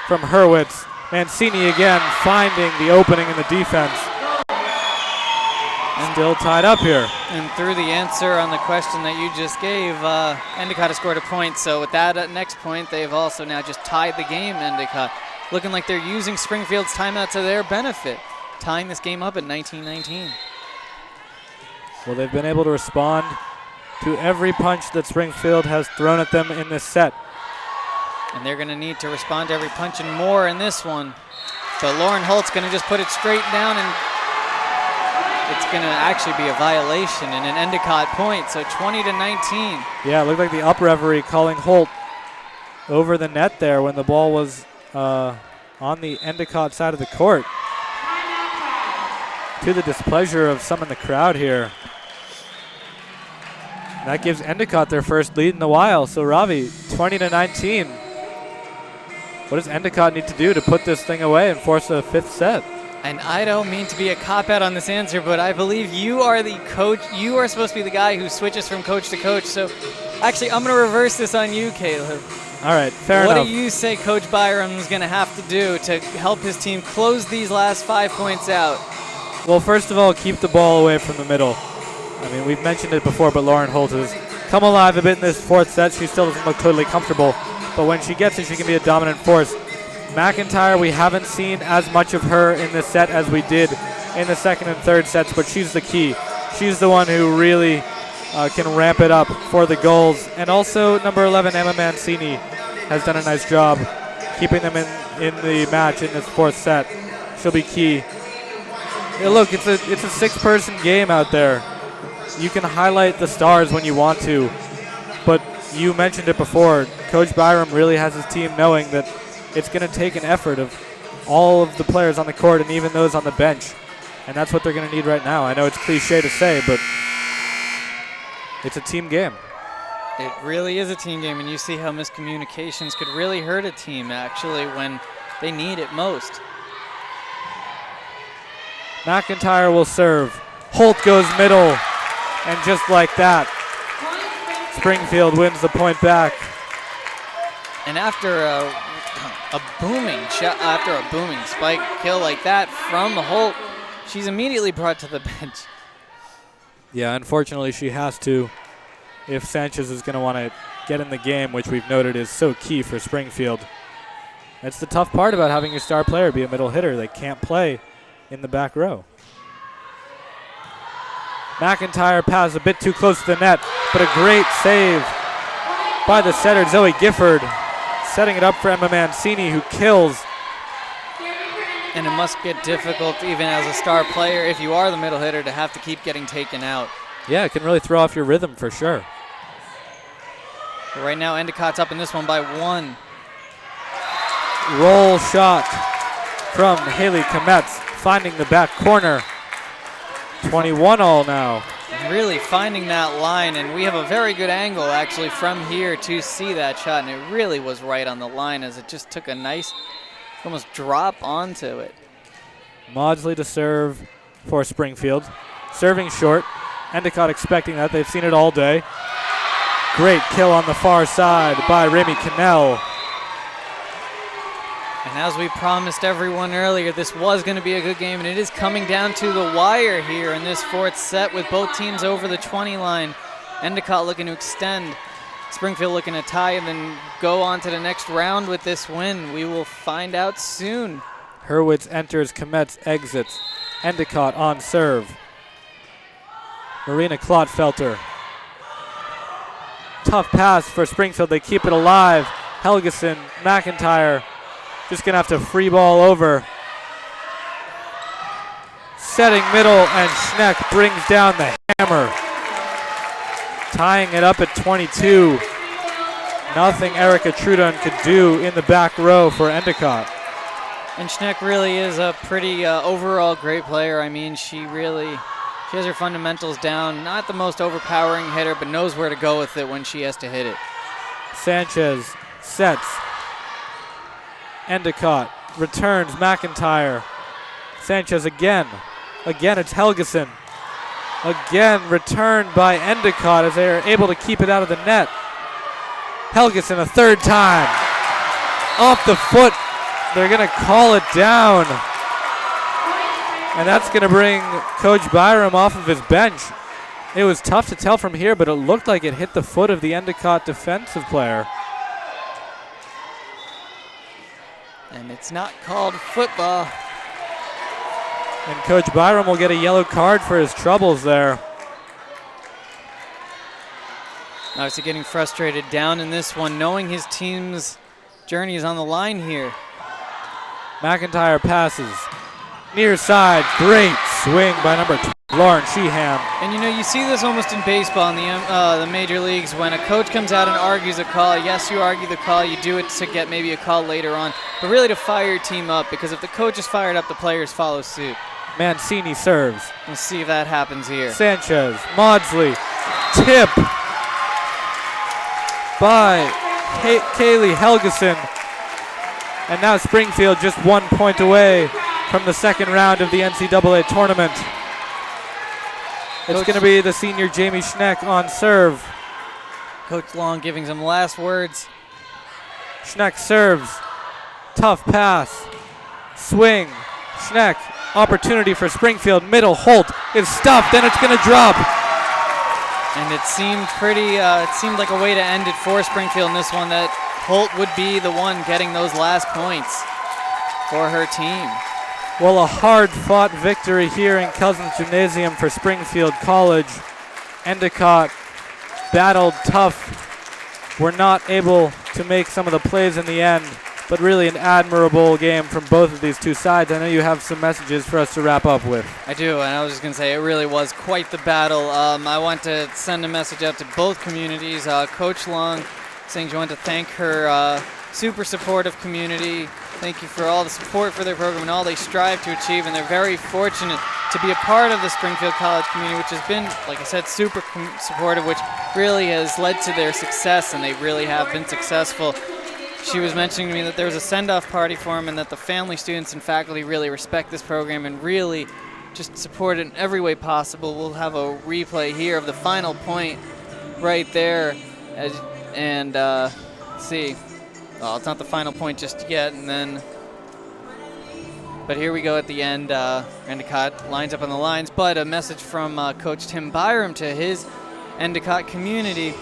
from Hurwitz. Mancini again finding the opening in the defense. Still tied up here. And through the answer on the question that you just gave, Endicott has scored a point. So with that next point, they've also now just tied the game, Endicott. Looking like they're using Springfield's timeout to their benefit, tying this game up at 19-19. Well, they've been able to respond to every punch that Springfield has thrown at them in this set. And they're going to need to respond to every punch and more in this one. So Lauren Holt's going to just put it straight down, and it's going to actually be a violation and an Endicott point, so 20-19. Yeah, it looked like the up referee calling Holt over the net there when the ball was on the Endicott side of the court. To the displeasure of some in the crowd here. That gives Endicott their first lead in a while. So Ravi, 20-19. What does Endicott need to do to put this thing away and force a fifth set? And I don't mean to be a cop-out on this answer, but I believe you are the coach. You are supposed to be the guy who switches from coach to coach. So actually, I'm going to reverse this on you, Caleb. All right, fair enough. What do you say Coach Byram's going to have to do to help his team close these last 5 points out? Well, first of all, keep the ball away from the middle. I mean, we've mentioned it before, but Lauren Holt has come alive a bit in this fourth set. She still doesn't look totally comfortable, but when she gets it, she can be a dominant force. McIntyre, we haven't seen as much of her in this set as we did in the second and third sets, but she's the key. She's the one who really can ramp it up for the Gulls. And also, number 11, Emma Mancini, has done a nice job keeping them in the match in this fourth set. She'll be key. Yeah, look, it's a 6-person game out there. You can highlight the stars when you want to, but you mentioned it before. Coach Byram really has his team knowing that it's going to take an effort of all of the players on the court and even those on the bench, and that's what they're going to need right now. I know it's cliche to say, but it's a team game. It really is a team game, and you see how miscommunications could really hurt a team, actually, when they need it most. McIntyre will serve. Holt goes middle, and just like that, Springfield wins the point back. And after a booming shot after a booming spike kill like that from Holt. She's immediately brought to the bench. Yeah, unfortunately she has to if Sanchez is going to want to get in the game, which we've noted is so key for Springfield. That's the tough part about having your star player be a middle hitter. They can't play in the back row. McIntyre pass a bit too close to the net, but a great save by the setter, Zoe Gifford, setting it up for Emma Mancini, who kills. And it must get difficult even as a star player, if you are the middle hitter, to have to keep getting taken out. Yeah, it can really throw off your rhythm for sure. But right now, Endicott's up in this one by 1. Roll shot from Haley Kometz, finding the back corner. 21-all now. Really finding that line, and we have a very good angle actually from here to see that shot, and it really was right on the line as it just took a nice, almost drop onto it. Maudsley to serve for Springfield. Serving short. Endicott expecting that. They've seen it all day. Great kill on the far side by Remy Cannell. And as we promised everyone earlier, this was going to be a good game, and it is coming down to the wire here in this 4th set with both teams over the 20 line. Endicott looking to extend, Springfield looking to tie and then go on to the next round with this win. We will find out soon. Hurwitz enters, Kometz exits. Endicott on serve. Marina Klotfelter. Tough pass for Springfield. They keep it alive. Helgeson, McIntyre. Just going to have to free ball over. Setting middle, and Schneck brings down the hammer. Tying it up at 22. Nothing Erica Trudon could do in the back row for Endicott. And Schneck really is a pretty overall great player. I mean, she has her fundamentals down. Not the most overpowering hitter, but knows where to go with it when she has to hit it. Sanchez sets. Endicott returns, McIntyre. Sanchez again. Again, it's Helgeson. Again, returned by Endicott as they are able to keep it out of the net. Helgeson a third time. Off the foot. They're going to call it down. And that's going to bring Coach Byram off of his bench. It was tough to tell from here, but it looked like it hit the foot of the Endicott defensive player. And it's not called football. And Coach Byram will get a yellow card for his troubles there. Obviously getting frustrated down in this one, knowing his team's journey is on the line here. McIntyre passes. Near side, great swing by number 12, Lauren Sheehan. And you know, you see this almost in baseball in the major leagues when a coach comes out and argues a call. Yes, you argue the call, you do it to get maybe a call later on, but really to fire your team up, because if the coach is fired up, the players follow suit. Mancini serves. We'll see if that happens here. Sanchez, Maudsley, tip by Kaylee Helgeson. And now Springfield just 1 point away from the second round of the NCAA tournament. It's going to be the senior Jamie Schneck on serve. Coach Long giving some last words. Schneck serves. Tough pass. Swing. Schneck. Opportunity for Springfield. Middle. Holt is stuffed, and it's going to drop. And it seemed it seemed like a way to end it for Springfield in this one, that Holt would be the one getting those last points for her team. Well, a hard-fought victory here in Cousins Gymnasium for Springfield College. Endicott battled tough. Were not able to make some of the plays in the end, but really an admirable game from both of these two sides. I know you have some messages for us to wrap up with. I do, and I was just going to say it really was quite the battle. I want to send a message out to both communities. Coach Long saying she wanted to thank her super supportive community. Thank you for all the support for their program and all they strive to achieve, and they're very fortunate to be a part of the Springfield College community, which has been, like I said, super supportive, which really has led to their success, and they really have been successful. She was mentioning to me that there was a send-off party for him and that the family, students, and faculty really respect this program and really just support it in every way possible. We'll have a replay here of the final point right there. See, well, it's not the final point just yet, but here we go at the end. Endicott lines up on the lines, but a message from Coach Tim Byram to his Endicott community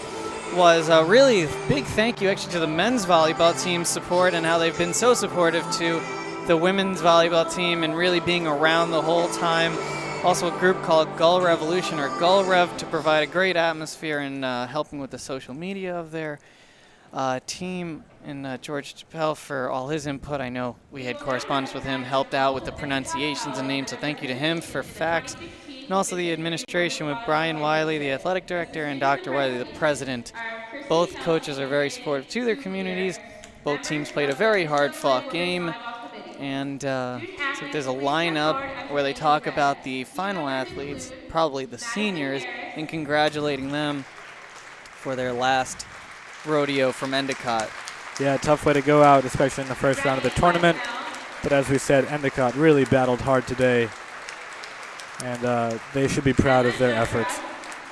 was a really big thank you actually to the men's volleyball team's support and how they've been so supportive to the women's volleyball team and really being around the whole time. Also a group called Gull Revolution or Gull Rev to provide a great atmosphere and helping with the social media of their team, and George Chappelle for all his input. I know we had correspondence with him, helped out with the pronunciations and names, so thank you to him for facts. And also the administration with Brian Wiley, the athletic director, and Dr. Wiley, the president. Both coaches are very supportive to their communities. Both teams played a very hard-fought game. And so there's a lineup where they talk about the final athletes, probably the seniors, and congratulating them for their last rodeo from Endicott. Yeah, tough way to go out, especially in the first round of the tournament. But as we said, Endicott really battled hard today, and they should be proud of their efforts.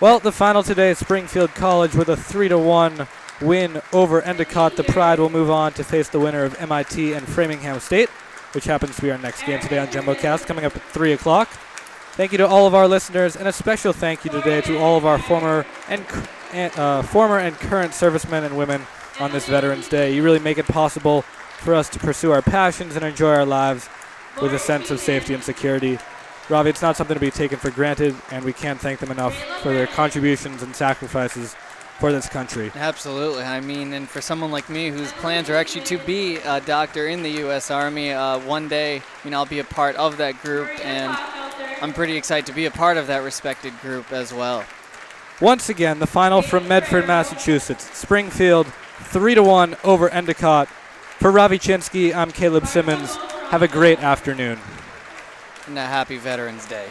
Well, the final today is Springfield College with a 3-1 win over Endicott. The Pride will move on to face the winner of MIT and Framingham State, which happens to be our next game today on JumboCast, coming up at 3 o'clock. Thank you to all of our listeners, and a special thank you today to all of our former and current servicemen and women on this Veterans Day. You really make it possible for us to pursue our passions and enjoy our lives with a sense of safety and security. Ravi, it's not something to be taken for granted, and we can't thank them enough for their contributions and sacrifices for this country. Absolutely. I mean, and for someone like me whose plans are actually to be a doctor in the U.S. Army, one day, I'll be a part of that group, and I'm pretty excited to be a part of that respected group as well. Once again, the final from Medford, Massachusetts. Springfield 3-1 over Endicott. For Ravi Chinsky, I'm Caleb Simmons. Have a great afternoon. And a happy Veterans Day.